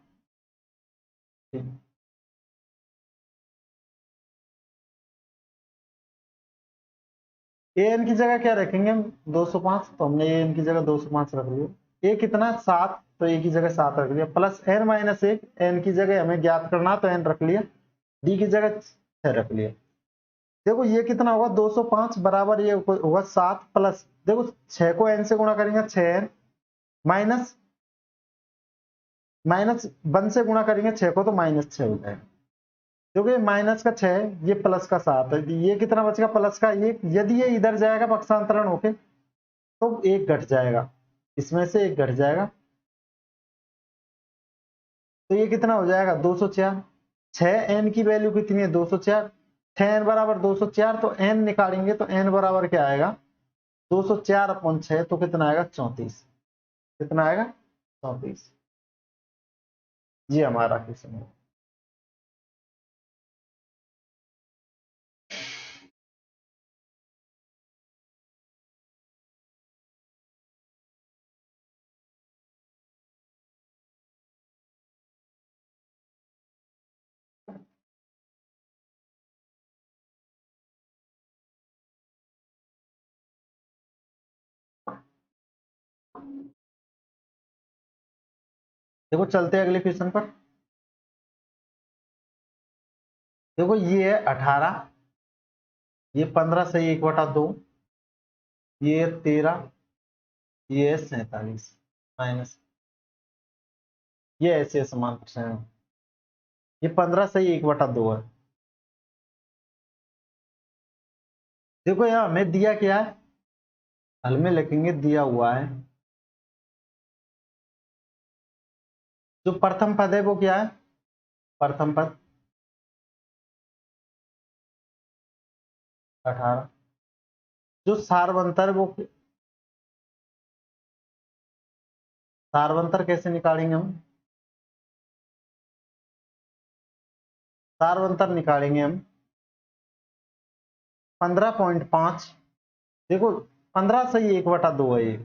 ए एन की जगह क्या रखेंगे हम 205, तो हमने ए एन की जगह 205 रख लिया। ए कितना 7, तो ए की जगह 7 रख लिया, प्लस एन माइनस एक, एन की जगह हमें ज्ञात करना तो एन रख लिया, डी की जगह 6 रख लिया। देखो ये कितना होगा 205 बराबर ये होगा 7 प्लस, देखो 6 को एन से गुणा करेंगे 6n, माइनस माइनस 1 से गुणा करेंगे 6 को तो माइनस 6 हो जाएगा, क्योंकि माइनस का 6 है, ये प्लस का 7 है, ये कितना बचेगा प्लस का 1, यदि ये इधर जाएगा पक्षांतरण होके तो 1 घट जाएगा, इसमें से 1 घट जाएगा, तो ये कितना हो जाएगा 204। 6n की वैल्यू कितनी है 204, 6n बराबर 204, तो n निकालेंगे तो n बराबर क्या आएगा 204/6, तो कितना आएगा 34, कितना आएगा 34। ये हमारा क्वेश्चन है। देखो चलते हैं अगले क्वेश्चन पर। देखो ये है 18, ये 15 से 1/2, ये 13, ये है 47 माइनस, ये ऐसे समांतर श्रेणी, ये 15 से 1/2 है। देखो यहाँ हमें दिया क्या है, हल में लिखेंगे दिया हुआ है, जो प्रथम पद है वो क्या है, प्रथम पद 18, जो सार्वंतर वो सार्वंतर कैसे निकालेंगे हम, सार्वंतर निकालेंगे हम 15.5, देखो 15 से 1/2 है, ये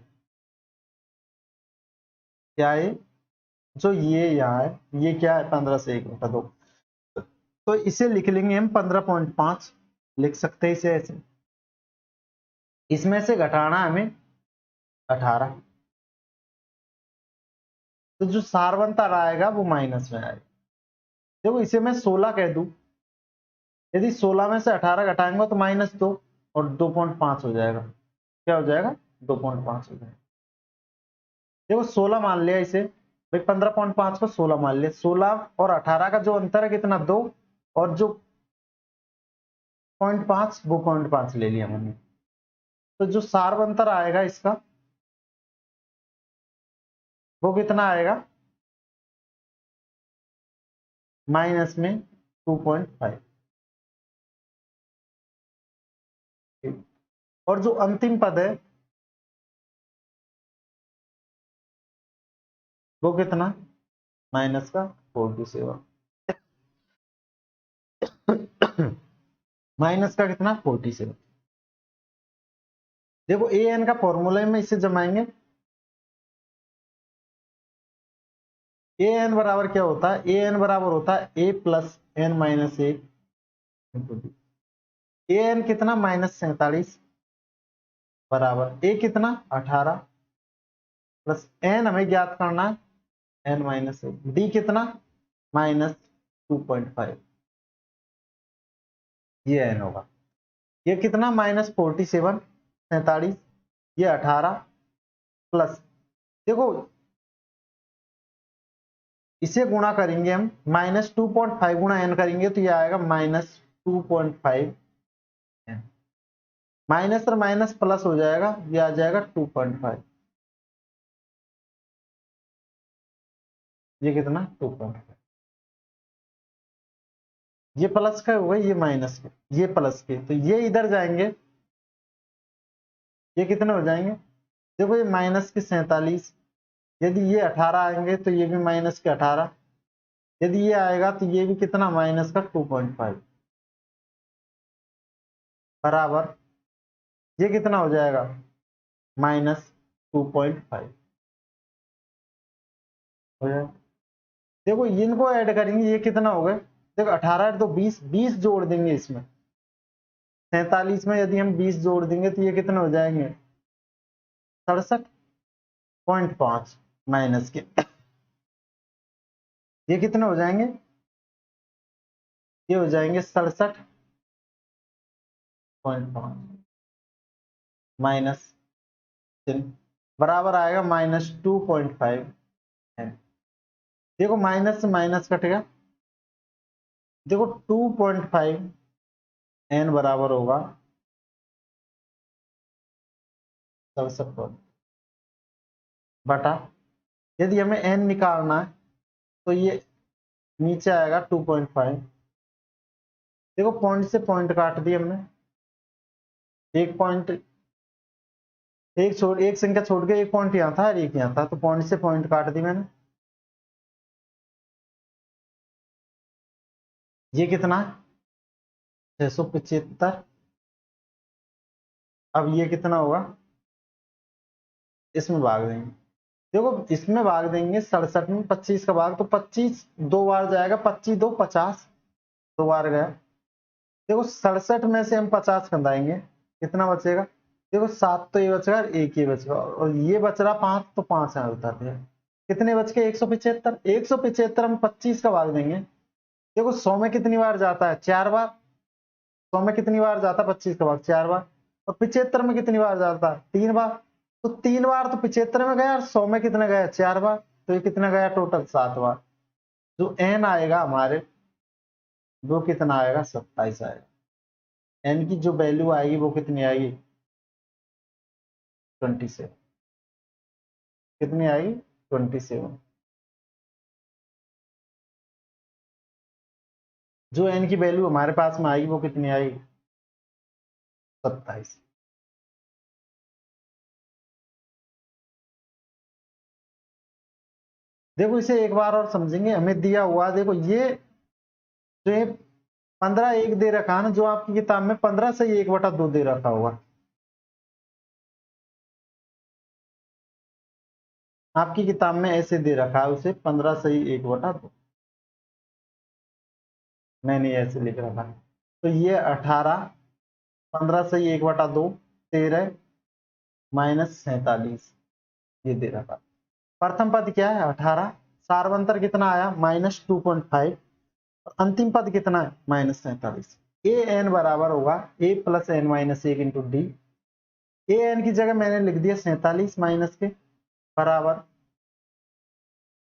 क्या है, जो ये यहाँ है ये क्या है 15 से 1/2, तो इसे लिख लेंगे हम 15.5, लिख सकते हैं इसे ऐसे, इसमें से घटाना हमें 18, तो जो सार्वंतर आएगा वो माइनस में आएगा। देखो इसे मैं 16 कह दूं, यदि 16 में से 18 घटाएंगे तो -2 और 2.5 हो जाएगा, क्या हो जाएगा 2.5 हो जाएगा। देखो 16 मान लिया इसे, भाई 15.5 को 16 मान लिया, 16 और 18 का जो अंतर है कितना 2, और जो 0.5 वो 0.5 ले लिया मैंने, तो जो सार्वंतर आएगा इसका वो कितना आएगा माइनस में 2.5, और जो अंतिम पद है वो कितना माइनस का 47, माइनस का कितना 47। देखो ए एन का फॉर्मूला में इसे जमाएंगे, ए एन बराबर क्या होता है, ए एन बराबर होता है ए प्लस एन माइनस एक, ए एन कितना -47 बराबर ए कितना 18 प्लस एन हमें ज्ञात करना है एन माइनस एक, डी कितना -2.5, ये एन होगा, ये कितना -47 47, ये 18 प्लस, देखो इसे गुणा करेंगे हम -2.5 गुणा एन करेंगे तो ये आएगा -2.5 एन, माइनस और माइनस प्लस हो जाएगा, ये आ जाएगा 2.5, ये कितना 2.5, ये प्लस का हुआ ये माइनस के, ये प्लस के, तो ये इधर जाएंगे, ये कितने हो जाएंगे, देखो ये माइनस के 47, यदि ये 18 आएंगे तो ये भी माइनस के 18, यदि ये आएगा तो ये भी कितना माइनस का 2.5 बराबर, ये कितना हो जाएगा -2.5। हो जाएगा। देखो इनको ऐड करेंगे, ये कितना हो गए, देखो 18 तो 20, 20 जोड़ देंगे इसमें, 47 में यदि हम 20 जोड़ देंगे तो ये कितने हो जाएंगे, 67.5 माइनस के, ये कितने हो जाएंगे, ये हो जाएंगे 67.5 माइनस बराबर आएगा -2.5 एन। देखो माइनस से माइनस कटेगा, देखो 2.5 एन बराबर होगा 67 बटा, यदि हमें एन निकालना है तो ये नीचे आएगा 2.5। देखो पॉइंट से पॉइंट काट दिया हमने, एक पॉइंट, एक संख्या छोड़ के एक पॉइंट यहाँ था और एक यहाँ था, तो पॉइंट से पॉइंट काट दी मैंने। ये कितना, 675। अब ये कितना होगा, इसमें भाग देंगे, देखो इसमें भाग देंगे 67 में 25 का भाग, तो 25 दो बार जाएगा, 25 दो 50, दो बार गया। देखो 67 में से हम 50 खंदाएंगे, कितना बचेगा, देखो 7 तो ये बचेगा, एक ये बचेगा, और ये बच रहा 5, तो 5 यहाँ उतारते हैं, कितने बच के 175। 175 हम 25 का भाग देंगे, देखो 100 में कितनी बार जाता है, 4 बार, 100 में कितनी बार जाता है 25 का भाग, 4 बार, और 75 में कितनी बार जाता है, 3 बार, तो 3 बार तो 75 में गया, और 100 में कितने गया, 4 बार, तो ये कितना गया टोटल 7 बार। जो एन आएगा हमारे, वो कितना आएगा, 27 आएगा। एन की जो वैल्यू आएगी वो कितनी आएगी, 27, कितनी आएगी, 27। जो एन की वैल्यू हमारे पास में आएगी वो कितनी आएगी, 27। देखो इसे एक बार और समझेंगे, हमें दिया हुआ, देखो ये जो ये 15 एक दे रखा है ना, जो आपकी किताब में 15 से 1/2 दे रखा होगा, आपकी किताब में ऐसे दे रखा है उसे 15 से 1/2, मैंने ऐसे लिख रखा है, तो ये 18, 15 से 1/2, 13 -47, ये दे रखा। प्रथम पद क्या है, 18, सार्वंतर कितना आया, -2.5, अंतिम पद कितना है, -47। ए एन बराबर होगा a + n-1 into D. A N की जगह मैंने लिख दिया 47 माइनस के, बराबर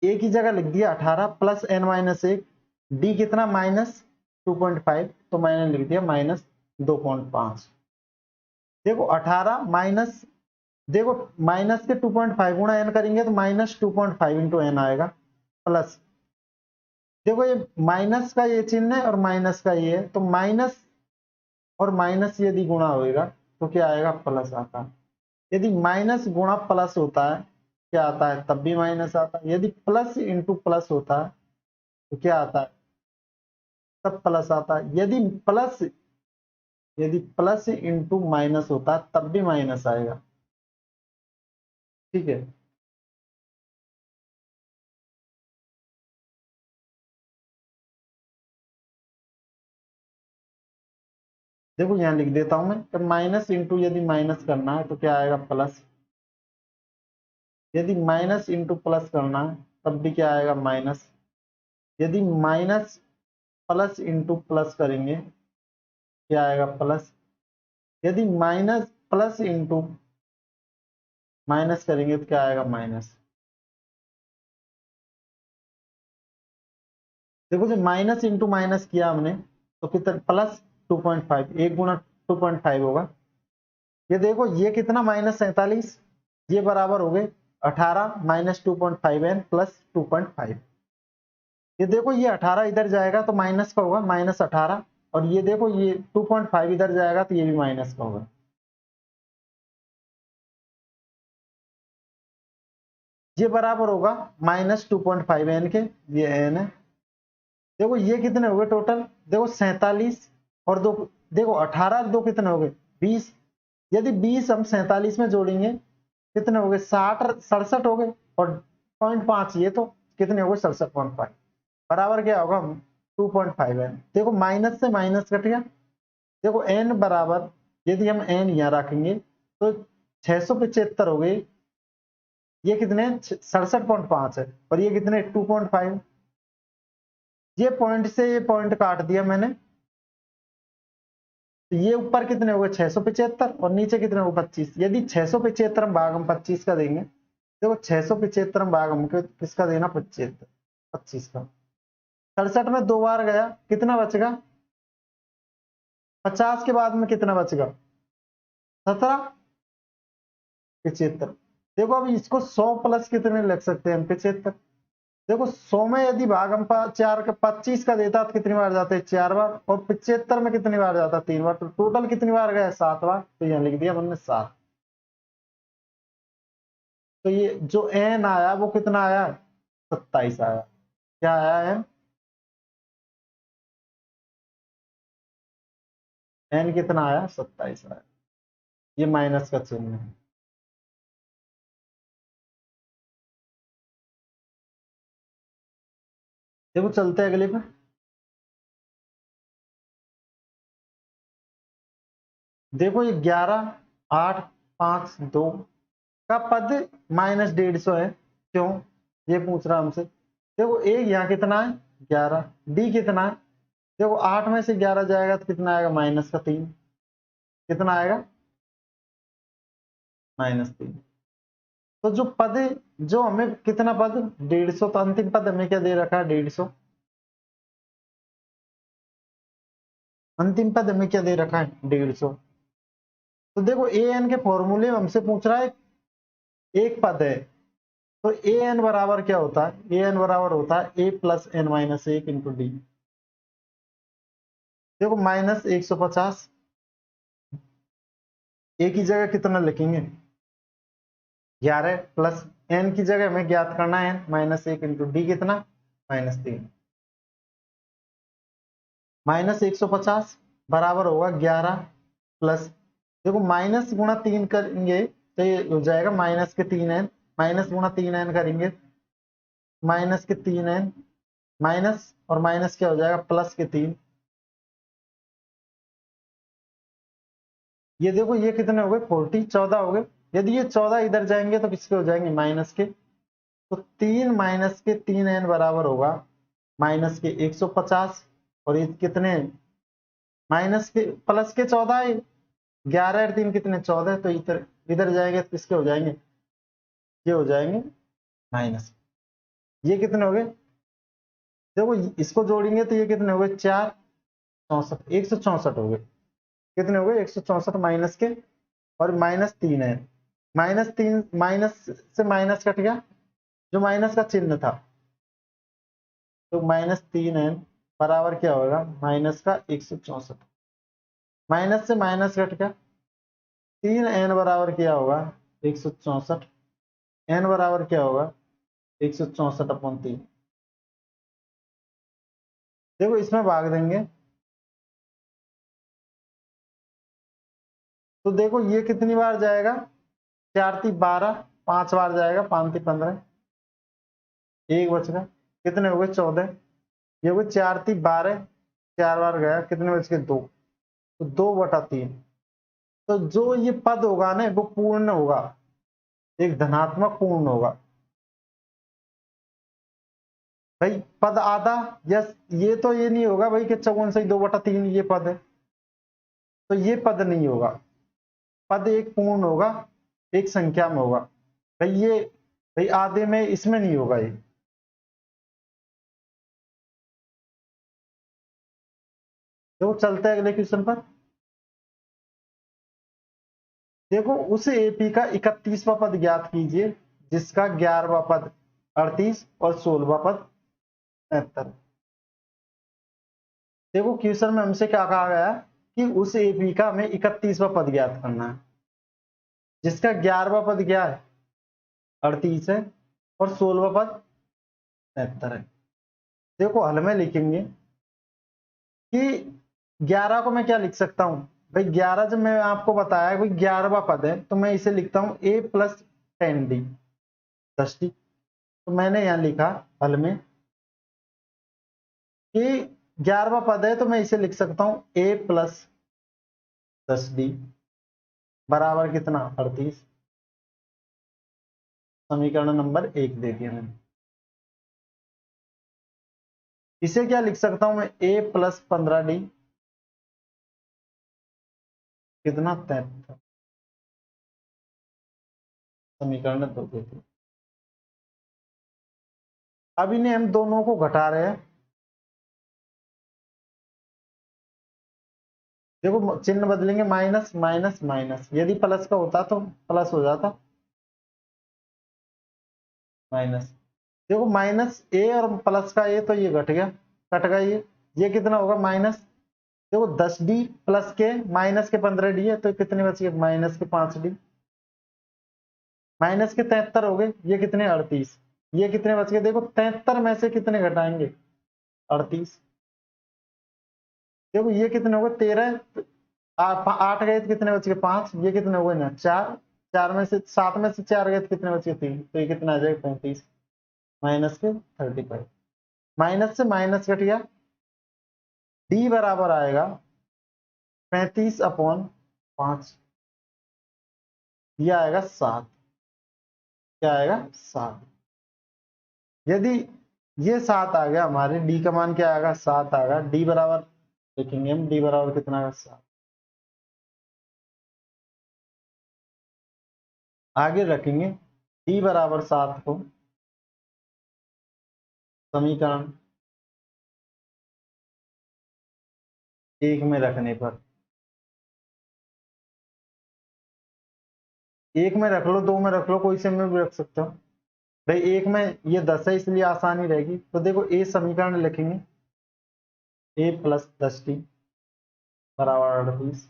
ए की जगह लिख दिया 18 + n-1, डी कितना, -2.5, तो मैंने लिख दिया -2.5। देखो 18 माइनस, देखो माइनस के 2.5 गुणा एन करेंगे तो -2.5 इंटू एन आएगा, प्लस, देखो ये माइनस का ये चिन्ह है और माइनस का ये है, तो माइनस और माइनस यदि गुणा होएगा तो क्या आएगा, प्लस आता है। यदि माइनस गुणा प्लस होता है क्या आता है, तब भी माइनस आता है। यदि प्लस इंटू प्लस होता है तो क्या आता है, तब प्लस आता है। यदि प्लस इंटू माइनस होता है तब भी माइनस आएगा, ठीक है। देखो यहाँ लिख देता हूं मैं, तो माइनस इंटू यदि माइनस करना है तो क्या आएगा, प्लस, यदि माइनस इंटू प्लस करना है तब भी क्या आएगा, माइनस, यदि माइनस प्लस इंटू प्लस करेंगे क्या आएगा, प्लस, यदि माइनस प्लस इंटू माइनस करेंगे तो क्या आएगा, माइनस। देखो जो माइनस इंटू माइनस किया हमने तो कितना, प्लस 2.5, 1 गुना 2.5 होगा। ये देखो ये कितना, -47, ये बराबर हो गए 18 -2.5 एन प्लस 2.5। ये देखो ये 18 इधर जाएगा तो माइनस का होगा, -18, और ये देखो ये 2.5 इधर जाएगा तो ये भी माइनस का होगा। ये बराबर होगा -2.5 एन के, ये एन है। देखो ये कितने हो गए टोटल, देखो 47 और दो, देखो 18 दो कितने हो गए, 20। यदि 20 हम 47 में जोड़ेंगे कितने हो गए, 67 हो गए, और 0.5 ये तो कितने हो गए 67.5 बराबर क्या होगा 2.5n। देखो माइनस से माइनस कट गया। देखो n बराबर यदि हम n यहाँ रखेंगे तो 675 हो गए, ये कितने 67.5 है और ये कितने 2.5। ये पॉइंट से ये पॉइंट काट दिया मैंने, तो ये ऊपर कितने हो गए 675 और नीचे कितने हो 25। यदि 675 हम भाग हम 25 का देंगे, देखो 675 हम भाग हम किसका देना 25 का। 67 में 2 बार गया, कितना बचेगा 50 के बाद में कितना बचेगा 1775। देखो अब इसको 100 प्लस कितने लिख सकते हैं हम 75। देखो 100 में यदि भाग हम 4 का 25 का देता तो कितनी बार जाते 4 बार, और 75 में कितनी बार जाता 3 बार, तो टोटल कितनी बार गया 7 बार। तो यहाँ लिख दिया हमने 7। तो ये जो एन आया वो कितना आया 27 आया। क्या आया एन कितना आया 27 आया। ये माइनस का चिन्ह है। देखो चलते हैं अगले पे। देखो ये 11 8 5 2 का पद -150 है, क्यों ये पूछ रहा हमसे। देखो एक यहाँ कितना है 11, डी कितना है, देखो 8 में से 11 जाएगा तो कितना आएगा -3, कितना आएगा -3। तो जो पद जो हमें कितना पद 150, तो अंतिम पद हमें क्या दे रखा है 150। अंतिम पद हमें क्या दे रखा है 150। तो देखो ए एन के फॉर्मूले में हमसे पूछ रहा है एक पद है, तो ए एन बराबर क्या होता है, ए एन बराबर होता है A plus N minus 1 into D. देखो -150, ए की जगह कितना लिखेंगे 11 प्लस एन की जगह हमें ज्ञात करना है -1 इंटू डी कितना -3। -150 बराबर होगा 11 प्लस, देखो माइनस गुणा 3 करेंगे तो ये हो जाएगा माइनस के 3n, माइनस गुणा 3n करेंगे माइनस के 3n, माइनस और माइनस क्या हो जाएगा प्लस के 3। ये देखो ये कितने हो गए 40 14 हो गए। यदि ये 14 इधर जाएंगे तो किसके हो जाएंगे माइनस के, तो 3 माइनस के 3n बराबर होगा माइनस के 150, और ये कितने माइनस के प्लस के 14, 11 और 3 कितने 14, तो इधर इधर जाएंगे तो किसके हो जाएंगे ये हो जाएंगे माइनस। ये कितने हो गए, देखो इसको जोड़ेंगे तो ये कितने हो गए 4 64 164 हो गए। कितने हो गए 164 माइनस के, और -3 है, -3 माइनस से माइनस कट गया जो माइनस का चिन्ह था, तो -3n बराबर क्या होगा माइनस का 164, माइनस से माइनस कट गया 3n बराबर क्या होगा 164, n बराबर क्या होगा 164/3। देखो इसमें भाग देंगे तो देखो ये कितनी बार जाएगा 4 3 12, 5 बार जाएगा 5 3 15, एक बच गया कितने हो गए 14। ये हो गए 4 3 12, 4 बार गया कितने बच गए 2, तो 2/3। तो जो ये पद होगा ना वो पूर्ण होगा, एक धनात्मक पूर्ण होगा भाई। पद आधा, यस ये तो ये नहीं होगा भाई कि 54 से 2/3 ये पद है, तो ये पद नहीं होगा। पद एक पूर्ण होगा, एक संख्या में होगा भाई। ये भाई आधे में इसमें नहीं होगा ये। देखो चलते हैं अगले क्वेश्चन पर। देखो उस एपी का 31वां पद ज्ञात कीजिए जिसका 11वां पद 38 और 16वां पद 73। देखो क्वेश्चन में हमसे क्या कहा गया कि उस एपी का हमें 31वां पद ज्ञात करना है जिसका 11वां पद क्या है 38 है और 16वां पद 73 है। देखो हल में लिखेंगे कि 11 को मैं क्या लिख सकता हूं भाई, 11 जब मैं आपको बताया भाई 11वां पद है तो मैं इसे लिखता हूं a प्लस 10d 10d। तो मैंने यहाँ लिखा हल में कि 11वां पद है, तो मैं इसे लिख सकता हूं a प्लस 10d बराबर कितना 38। समीकरण नंबर 1 दे दिया मैंने। इसे क्या लिख सकता हूं मैं a प्लस 15d कितना 73। समीकरण 2 दे दिया। अब इन्हें हम दोनों को घटा रहे हैं। देखो चिन्ह बदलेंगे, माइनस माइनस माइनस, यदि प्लस का होता तो प्लस हो जाता, माइनस। देखो माइनस ए और प्लस का ए, तो ये घट गया, कट गया ये कितना होगा माइनस। देखो 10d प्लस के माइनस के 15d है, तो कितने बच गए माइनस के 5d, माइनस के 73 हो गए, ये कितने 38। ये कितने बच गए, देखो 73 में से कितने घटाएंगे 38। देखो ये कितने हो गए 13, 8 गए तो कितने बच गए 5, ये कितने हो गए ना 4, 4 में से 7 में से 4 गए तो कितने बच गए 3, तो ये कितना आ जाएगा 35 माइनस के 35। माइनस से माइनस घट गया, डी बराबर आएगा 35/5, ये आएगा 7। क्या आएगा 7। यदि ये 7 आ गया, हमारे डी का मान क्या आएगा 7 आएगा। डी बराबर लिखेंगे हम, डी बराबर कितना आएगा 7। आगे रखेंगे डी बराबर 7 को समीकरण 1 में रखने पर, 1 में रख लो, 2 में रख लो, कोई से में भी रख सकते हो भाई। 1 में ये 10 है इसलिए आसानी रहेगी, तो देखो ए समीकरण लिखेंगे a प्लस 10t बराबर 38।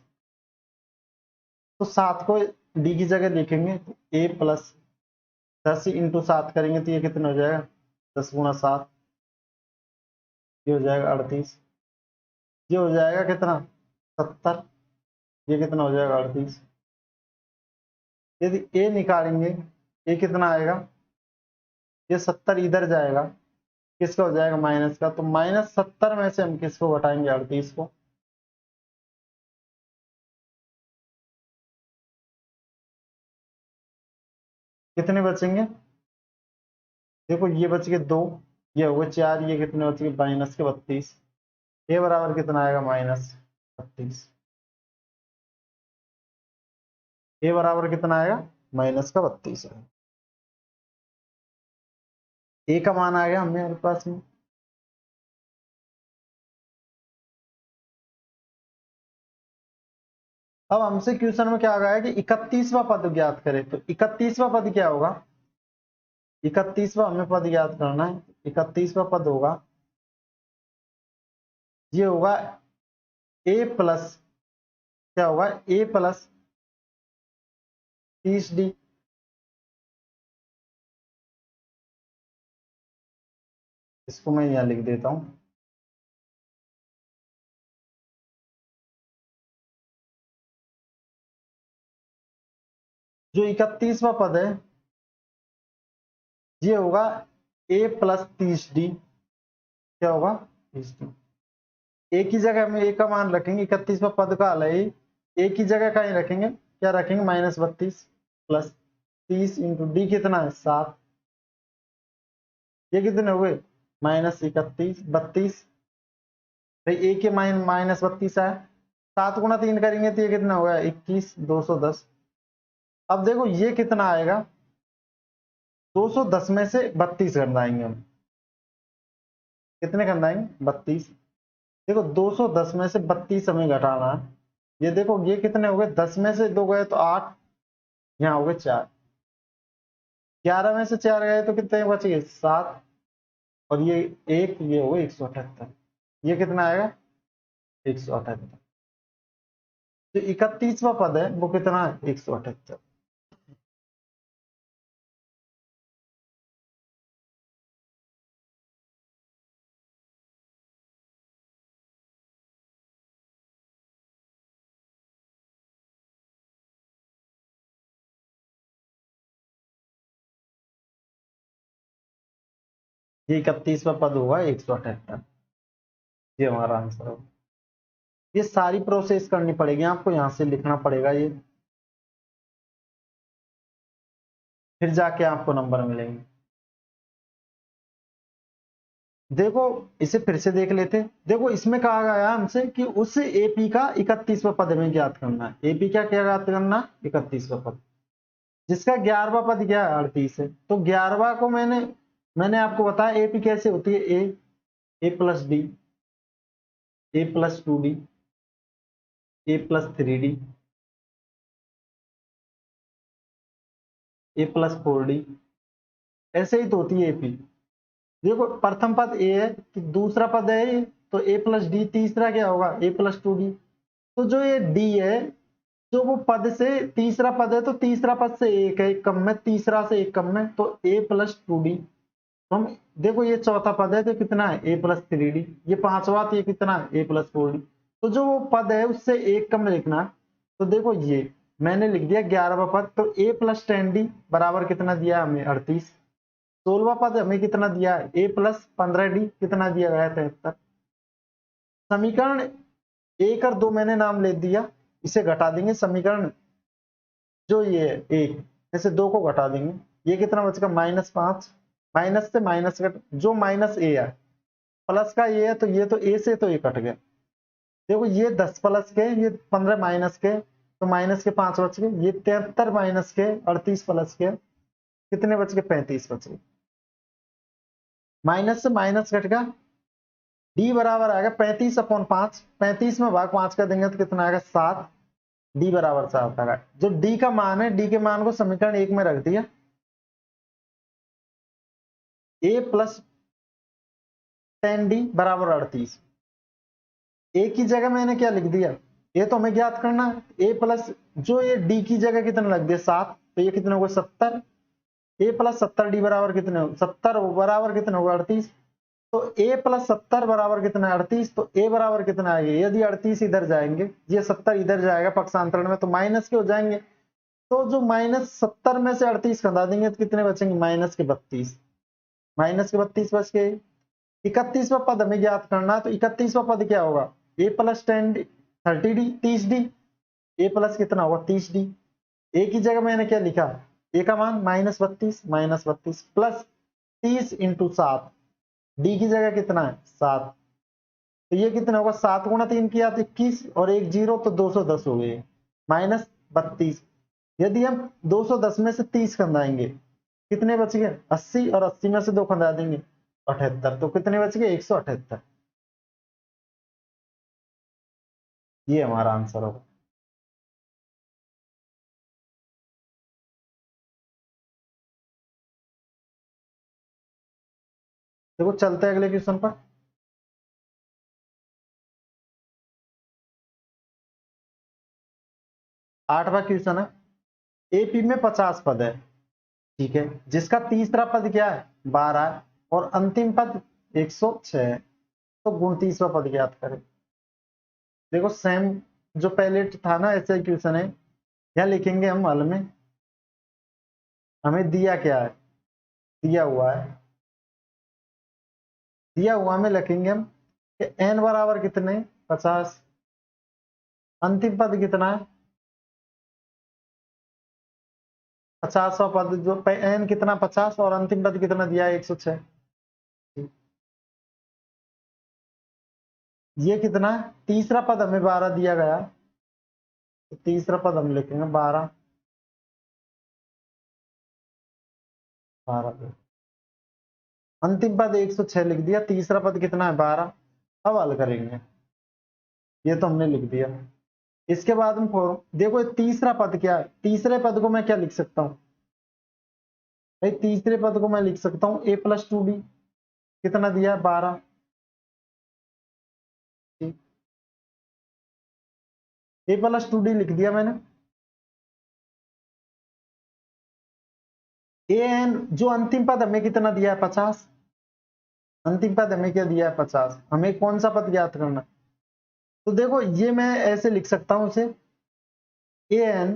तो 7 को डी की जगह लिखेंगे, तो a प्लस 10 इंटू 7 करेंगे तो ये कितना हो जाएगा 10 गुणा 7, ये हो जाएगा 38। ये हो जाएगा कितना 70, ये कितना हो जाएगा 38। यदि a निकालेंगे, a कितना आएगा, ये 70 इधर जाएगा, किसका हो जाएगा माइनस का, तो -70 में से हम किसको घटाएंगे 38 को। कितने बचेंगे, देखो ये बच गए 2, ये हो गए 4, ये कितने बच गए माइनस के 32। ये बराबर कितना आएगा -32। ये बराबर कितना आएगा -32 है। ए का मान आ गया हमें पास में। अब हमसे क्वेश्चन में क्या आ गया है कि 31वां पद ज्ञात करें, तो 31वां पद क्या होगा, 31वां हमें पद ज्ञात करना है। 31वां पद होगा, ये होगा a प्लस, क्या होगा a प्लस 30d। इसको मैं यहां लिख देता हूं, जो 31वां पद है ये होगा a प्लस 30d। क्या होगा 30d। एक ही जगह में ए का मान रखेंगे, 31वां पद का हल है, एक ही जगह कहीं रखेंगे, क्या रखेंगे -32 प्लस 30 इंटू डी कितना है 7, ये कितने हुए -31 32, भाई ए के -32 आया, 7 गुना 3 करेंगे तो ये कितना होगा 21 210। अब देखो ये कितना आएगा, 210 में से 32 घटाएंगे हम, कितने घटाएंगे 32। देखो 210 में से 32 हमें घटाना है, ये देखो ये कितने हो गए 10 में से 2 गए तो 8, यहाँ हो गए 4, 11 में से 4 गए तो कितने बच गए 7, और ये एक, ये हो गए 178। ये कितना आएगा 178। जो 31वां पद है वो कितना है 178। ये 31वां पद होगा 178। ये हमारा आंसर होगा। ये सारी प्रोसेस करनी पड़ेगी आपको, यहां से लिखना पड़ेगा ये, फिर जाके आपको नंबर मिलेंगे। देखो इसे फिर से देख लेते। देखो इसमें कहा गया हमसे कि उस एपी का 31वां पद हमें ज्ञात करना है। एपी क्या क्या ज्ञात करना? 31वां पद, जिसका 11वां पद क्या है? 38 है। तो 11वां को मैंने आपको बताया एपी कैसे होती है, A plus D, A plus 2D, A plus 3D, A plus 4D, ऐसे ही तो होती है एपी। देखो प्रथम पद ए है कि दूसरा पद है ये, तो ए प्लस डी, तीसरा क्या होगा? ए प्लस 2D। तो जो ये डी है, जो वो पद से तीसरा पद है, तो तीसरा पद से एक है, एक कम में, तीसरा से एक कम में, तो ए प्लस 2D। तो हम देखो ये चौथा पद है तो कितना है? A plus 3D। ये पांचवा, तो ये कितना है? A plus 4D। तो जो वो पद है उससे एक कम लिखना है। तो देखो ये मैंने लिख दिया 11वां पद, तो ए प्लस 10D बराबर कितना दिया हमें? 38। 16वां पद हमें कितना दिया है? ए प्लस 15D, कितना दिया गया है? 73। समीकरण एक और दो मैंने नाम ले दिया, इसे घटा देंगे। समीकरण जो ये एक, जैसे दो को घटा देंगे, ये कितना बचेगा? -5। माइनस से माइनस कट, जो माइनस ए है, प्लस का ये है, तो ये तो ए से तो ये कट गया। देखो ये 10 प्लस के, ये 15 माइनस के, तो माइनस के 5 बच गए। ये 73 माइनस के 38 प्लस के, कितने बच गए? 35 बच गए। माइनस से माइनस कट गया, डी बराबर आएगा 35/5। 35 में भाग 5 कर देंगे तो कितना आएगा? 7। डी बराबर 7 आएगा। जो डी का मान है, डी के मान को समीकरण एक में रख दिया, ए प्लस 10D बराबर 38। ए की जगह मैंने क्या लिख दिया? ये तो हमें ज्ञात करना है। ए प्लस, जो ये डी की जगह कितना लग दिया? 7, तो ये कितने होगा? 70। ए प्लस 70D बराबर कितने हो? 70 बराबर कितने होगा? 38। तो ए प्लस 70 बराबर कितना है? 38। तो ए बराबर कितना आएगा? यदि 38 इधर जाएंगे, ये 70 इधर जाएगा पक्षांतरण में, तो माइनस के हो जाएंगे। तो जो -70 में से 38 घटा देंगे तो कितने बचेंगे? -32। -32 बच गए। 31वां पद हमें ज्ञात करना है, तो 31वां पद क्या होगा? ए प्लस 10D, 30D, 30D। ए प्लस कितना होगा? 30D। ए की जगह मैंने क्या लिखा? ए का मान -32 प्लस 30 इंटू 7। डी की जगह कितना है? 7। तो ये कितना होगा? 7 गुणा 3 किया तो 21, और एक जीरो, तो 210 हो गए, -32। यदि हम 210 में से 30 खंदाएंगे, कितने बच गए? 80, और 80 में से 2 खंदा देंगे, 78। तो कितने बच गए? 178। ये हमारा आंसर होगा। देखो चलते हैं अगले क्वेश्चन पर। 8वां क्वेश्चन है, एपी में 50 पद है, ठीक है, जिसका तीसरा पद क्या है? 12 है, और अंतिम पद 106 है। तो 29वां पद ज्ञात करें। देखो सेम जो पहले था ना, ऐसा ही क्वेश्चन है। यहाँ लिखेंगे हम हल में, हमें दिया क्या है? दिया हुआ है, दिया हुआ में लिखेंगे हम कि n बराबर कितने? 50। अंतिम पद कितना है? 50वां पद, जो n कितना? 50, और अंतिम पद कितना दिया है? 106। ये कितना है? तीसरा पद हमें 12 दिया गया, तो तीसरा पद हम लिखेंगे 12। 12, अंतिम पद 106 लिख दिया, तीसरा पद कितना है? 12। अब हल करेंगे, ये तो हमने लिख दिया। इसके बाद हम देखो ये तीसरा पद क्या है? तीसरे पद को मैं क्या लिख सकता हूँ भाई? तीसरे पद को मैं लिख सकता हूँ ए प्लस 2D, कितना दिया है? 12। ए प्लस 2D लिख दिया मैंने। ए एन, जो अंतिम पद हमें कितना दिया है? 50। अंतिम पद हमें क्या दिया है? 50। हमें कौन सा पद ज्ञात करना? तो देखो ये मैं ऐसे लिख सकता हूं इसे, ए एन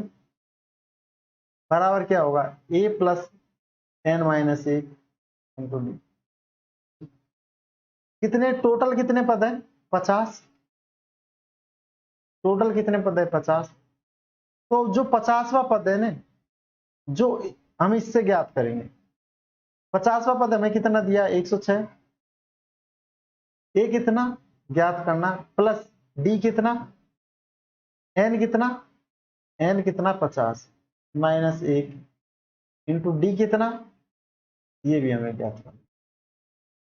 बराबर क्या होगा? ए plus n minus 1 into d. कितने टोटल कितने पद है? 50। टोटल कितने पद है? 50। तो जो 50वां पद है ना, जो हम इससे ज्ञात करेंगे, 50वां पद हमें कितना दिया? 106। ए कितना ज्ञात करना, प्लस डी कितना, एन कितना, एन कितना 50 माइनस 1 इंटू डी कितना, ये भी हमें ज्ञात करना।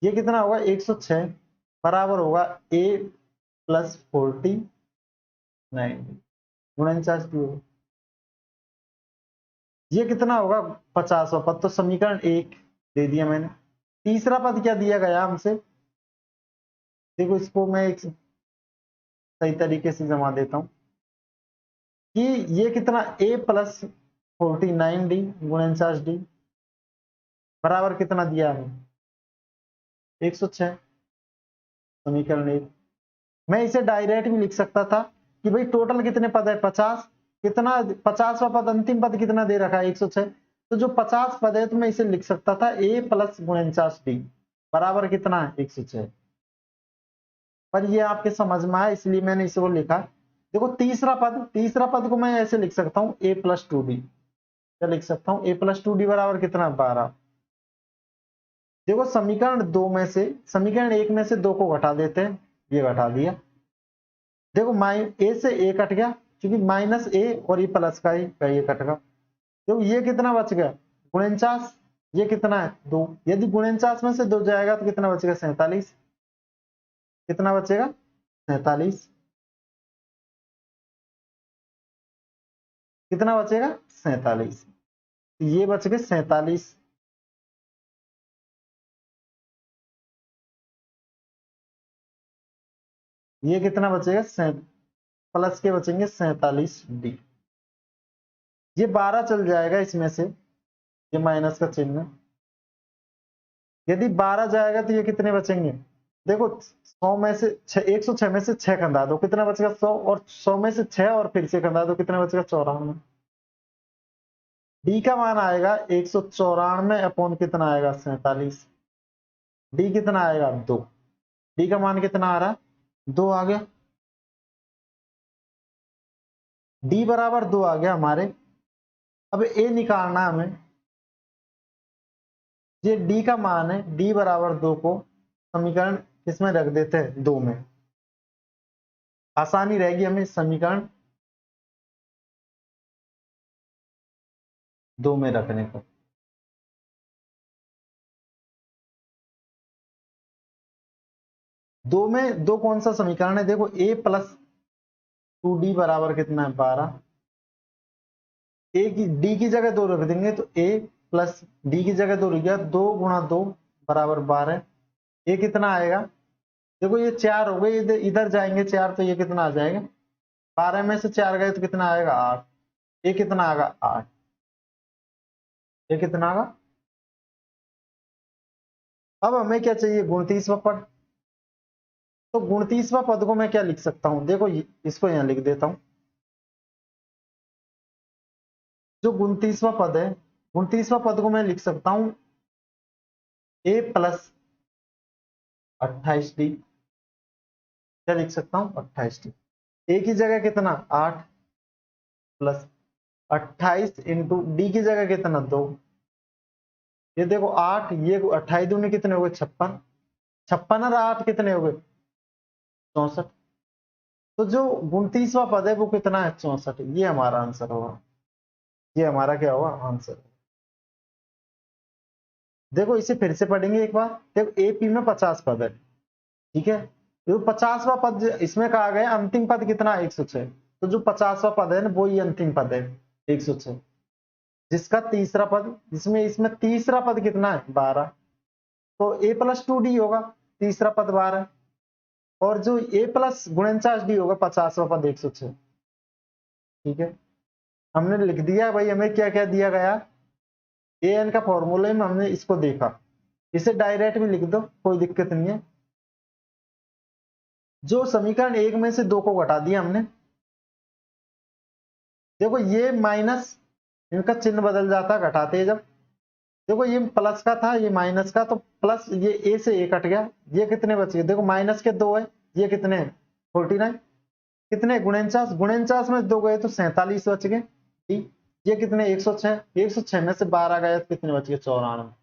ये कितना होगा? 106 बराबर होगा ए प्लस 49 49 होगा। ये कितना होगा? 50वां पद। तो समीकरण 1 दे दिया मैंने। तीसरा पद क्या दिया गया हमसे? देखो इसको मैं एक सही तरीके से जमा देता हूं कि ये कितना? ए प्लस 49 डी 49 डी बराबर कितना दिया है? 106। समीकरण 1। मैं इसे डायरेक्ट भी लिख सकता था कि भाई टोटल कितने पद है? 50। कितना 50वां पद, अंतिम पद कितना दे रखा है? 106। तो जो 50 पद है तो मैं इसे लिख सकता था ए प्लस 49 डी बराबर कितना है? 106। पर ये आपके समझ में आया इसलिए मैंने इसको लिखा। देखो तीसरा पद को मैं ऐसे लिख सकता हूं ए प्लस 2डी। क्या लिख सकता हूं? ए प्लस 2डी बराबर कितना? 12। देखो समीकरण 1 में से 2 को घटा देते हैं, ये घटा दिया। देखो ए से ए कट गया क्योंकि माइनस ए और ये प्लस का ये कट गया। देखो ये कितना बच गया? 49। ये कितना है? 2। यदि 49 में से 2 जाएगा तो कितना बचेगा? 47। कितना बचेगा? 47। कितना बचेगा? 47। ये बच गए 47। ये कितना बचेगा? प्लस के बचेंगे 47 डी। ये 12 चल जाएगा इसमें से, ये माइनस का चिन्ह। यदि 12 जाएगा तो ये कितने बचेंगे? देखो 100 में से 106 में से 6 खंदा दो, कितना बचेगा? 100। और 100 में से 6 और फिर से खंदा दो, कितना बचेगा? 94। डी का मान आएगा 194 अपॉन कितना आएगा? 47। डी कितना आएगा? 2। डी का मान कितना आ रहा है? 2 आ गया। डी बराबर 2 आ गया हमारे। अब ए निकालना है हमें। ये डी का मान है, डी बराबर 2 को समीकरण किसमें रख देते हैं? 2 में। आसानी रहेगी हमें समीकरण 2 में रखने को। दो कौन सा समीकरण है? देखो ए प्लस 2डी बराबर कितना है? 12। ए की डी की जगह 2 रख देंगे तो ए प्लस डी की जगह 2 रख गया, 2 गुणा 2 बराबर 12। ये कितना आएगा? देखो ये 4 हो गए, इधर जाएंगे 4 तो ये कितना आ जाएगा? 12 में से 4 गए तो कितना आएगा? 8। ये कितना आएगा? 8। ये कितना आएगा? अब हमें क्या चाहिए? 29वां पद। तो 29वां पद को मैं क्या लिख सकता हूं? देखो इसको यहां लिख देता हूं। जो 29वां पद है, 29वां पद को मैं लिख सकता हूं ए प्लस 28 डी। क्या लिख सकता हूं? 28 डी। ए की जगह कितना? 8 प्लस 28 इंटू डी की जगह कितना? 2। ये देखो 8, ये 28 दूनी कितने हो गए? 56। 56 और 8 कितने हो गए? 64। तो जो 29वां पद है वो कितना है? 64। ये हमारा आंसर होगा। ये हमारा क्या होगा? आंसर। देखो इसे फिर से पढ़ेंगे एक बार। देखो एपी में 50 पद है, ठीक है। जो 50वां पद इसमें कहा गया अंतिम पद कितना? 106। तो जो 50वां पद है ना वो ये अंतिम पद है 106, जिसका तीसरा पद, जिसमें इसमें तीसरा पद कितना है? 12। तो ए प्लस 2डी होगा, तीसरा पद 12। और जो ए प्लस 49डी होगा 50वां पद 106। ठीक है, हमने लिख दिया भाई। हमें क्या क्या दिया गया? ए एन का फॉर्मूले में हमने इसको देखा। इसे डायरेक्ट भी लिख दो, कोई दिक्कत नहीं है। जो समीकरण 1 में से 2 को घटा दिया हमने। देखो ये माइनस, इनका चिन्ह बदल जाता घटाते हैं जब। देखो ये प्लस का था, ये माइनस का, तो प्लस ये ए से ए कट गया, ये कितने बच गए, देखो माइनस के 2 है, ये कितने 49, कितने 49, 49 में 2 गए तो 47 बच गए। ठीक, ये कितने 106, 106 में से 12 गए तो कितने बच गए 94,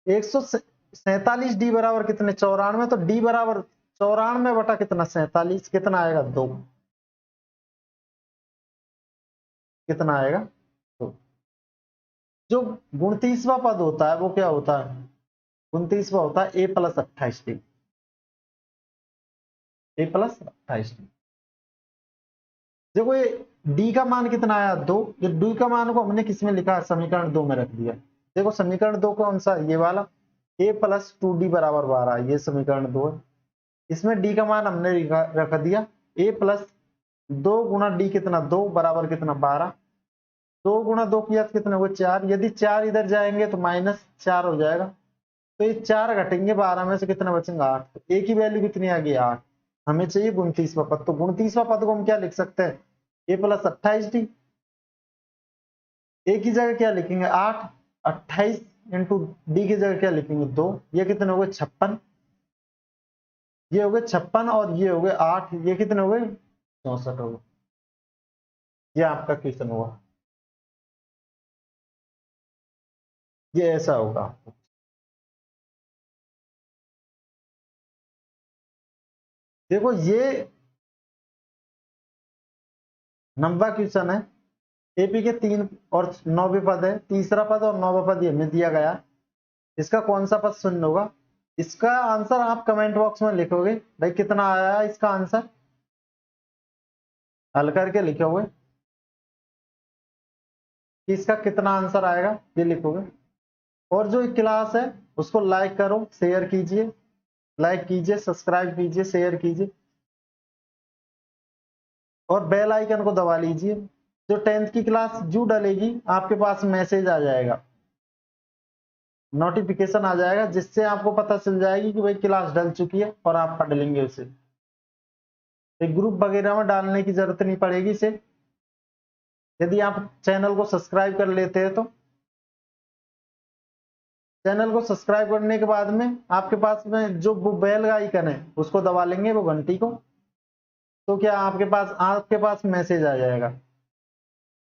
147 डी बराबर कितने 94, तो डी बराबर 94 बटा कितना 47, कितना आएगा 2, कितना आएगा 2। जो 29वां पद होता है वो क्या होता है, 29वां होता है A plus 28 D, A plus 28 D. देखो ये डी का मान कितना आया 2, ये डी का मान को हमने किस में लिखा है, समीकरण 2 में रख दिया। देखो समीकरण 2 कौन सा, ये वाला, ए प्लस 2 डी बराबर 12, ये समीकरण 2 है। इसमें डी का मान हमने रख दिया, ए प्लस 2 गुना डी कितना 2 बराबर कितना 12, 2 गुना 2 किया तो कितने हुए 4, यदि 4 इधर जाएंगे तो -4 हो जाएगा, तो ये 4 घटेंगे 12 में से कितना बचेंगे 8, तो ए की वैल्यू कितनी आ गई 8। हमें चाहिए 29वां पद, तो 29वां पद को हम क्या लिख सकते हैं, ए प्लस 28 डी, ए की जगह क्या लिखेंगे 8, 28 इंटू डी की जगह क्या लिखेंगे 2, ये कितने हो गए 56, ये हो गए 56 और ये हो गए 8, ये कितने हो गए 64 हो गए। ये आपका क्वेश्चन हुआ, ये ऐसा होगा। देखो ये 90वां क्वेश्चन है, एपी के 3 और 9वें पद है, तीसरा पद और 9वां पद ये हमें दिया गया, इसका कौन सा पद शून्य होगा, इसका आंसर आप कमेंट बॉक्स में लिखोगे भाई कितना आया इसका आंसर, हल करके लिखोगे कि इसका कितना आंसर आएगा, ये लिखोगे। और जो क्लास है उसको लाइक करो, शेयर कीजिए, लाइक कीजिए, सब्सक्राइब कीजिए, शेयर कीजिए और बेल आइकन को दबा लीजिए। जो 10th की क्लास जो डलेगी आपके पास मैसेज आ जाएगा, नोटिफिकेशन आ जाएगा, जिससे आपको पता चल जाएगी कि भाई क्लास डल चुकी है और आप पढ़ लेंगे उसे। एक ग्रुप वगैरह में डालने की जरूरत नहीं पड़ेगी इसे, यदि आप चैनल को सब्सक्राइब कर लेते हैं तो। चैनल को सब्सक्राइब करने के बाद में आपके पास में जो बेल का आइकन है उसको दबा लेंगे, वो घंटी को, तो क्या आपके पास मैसेज आ जाएगा।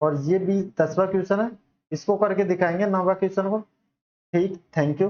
और ये भी 10वां क्वेश्चन है, इसको करके दिखाएंगे 9वां क्वेश्चन को। ठीक, थैंक यू।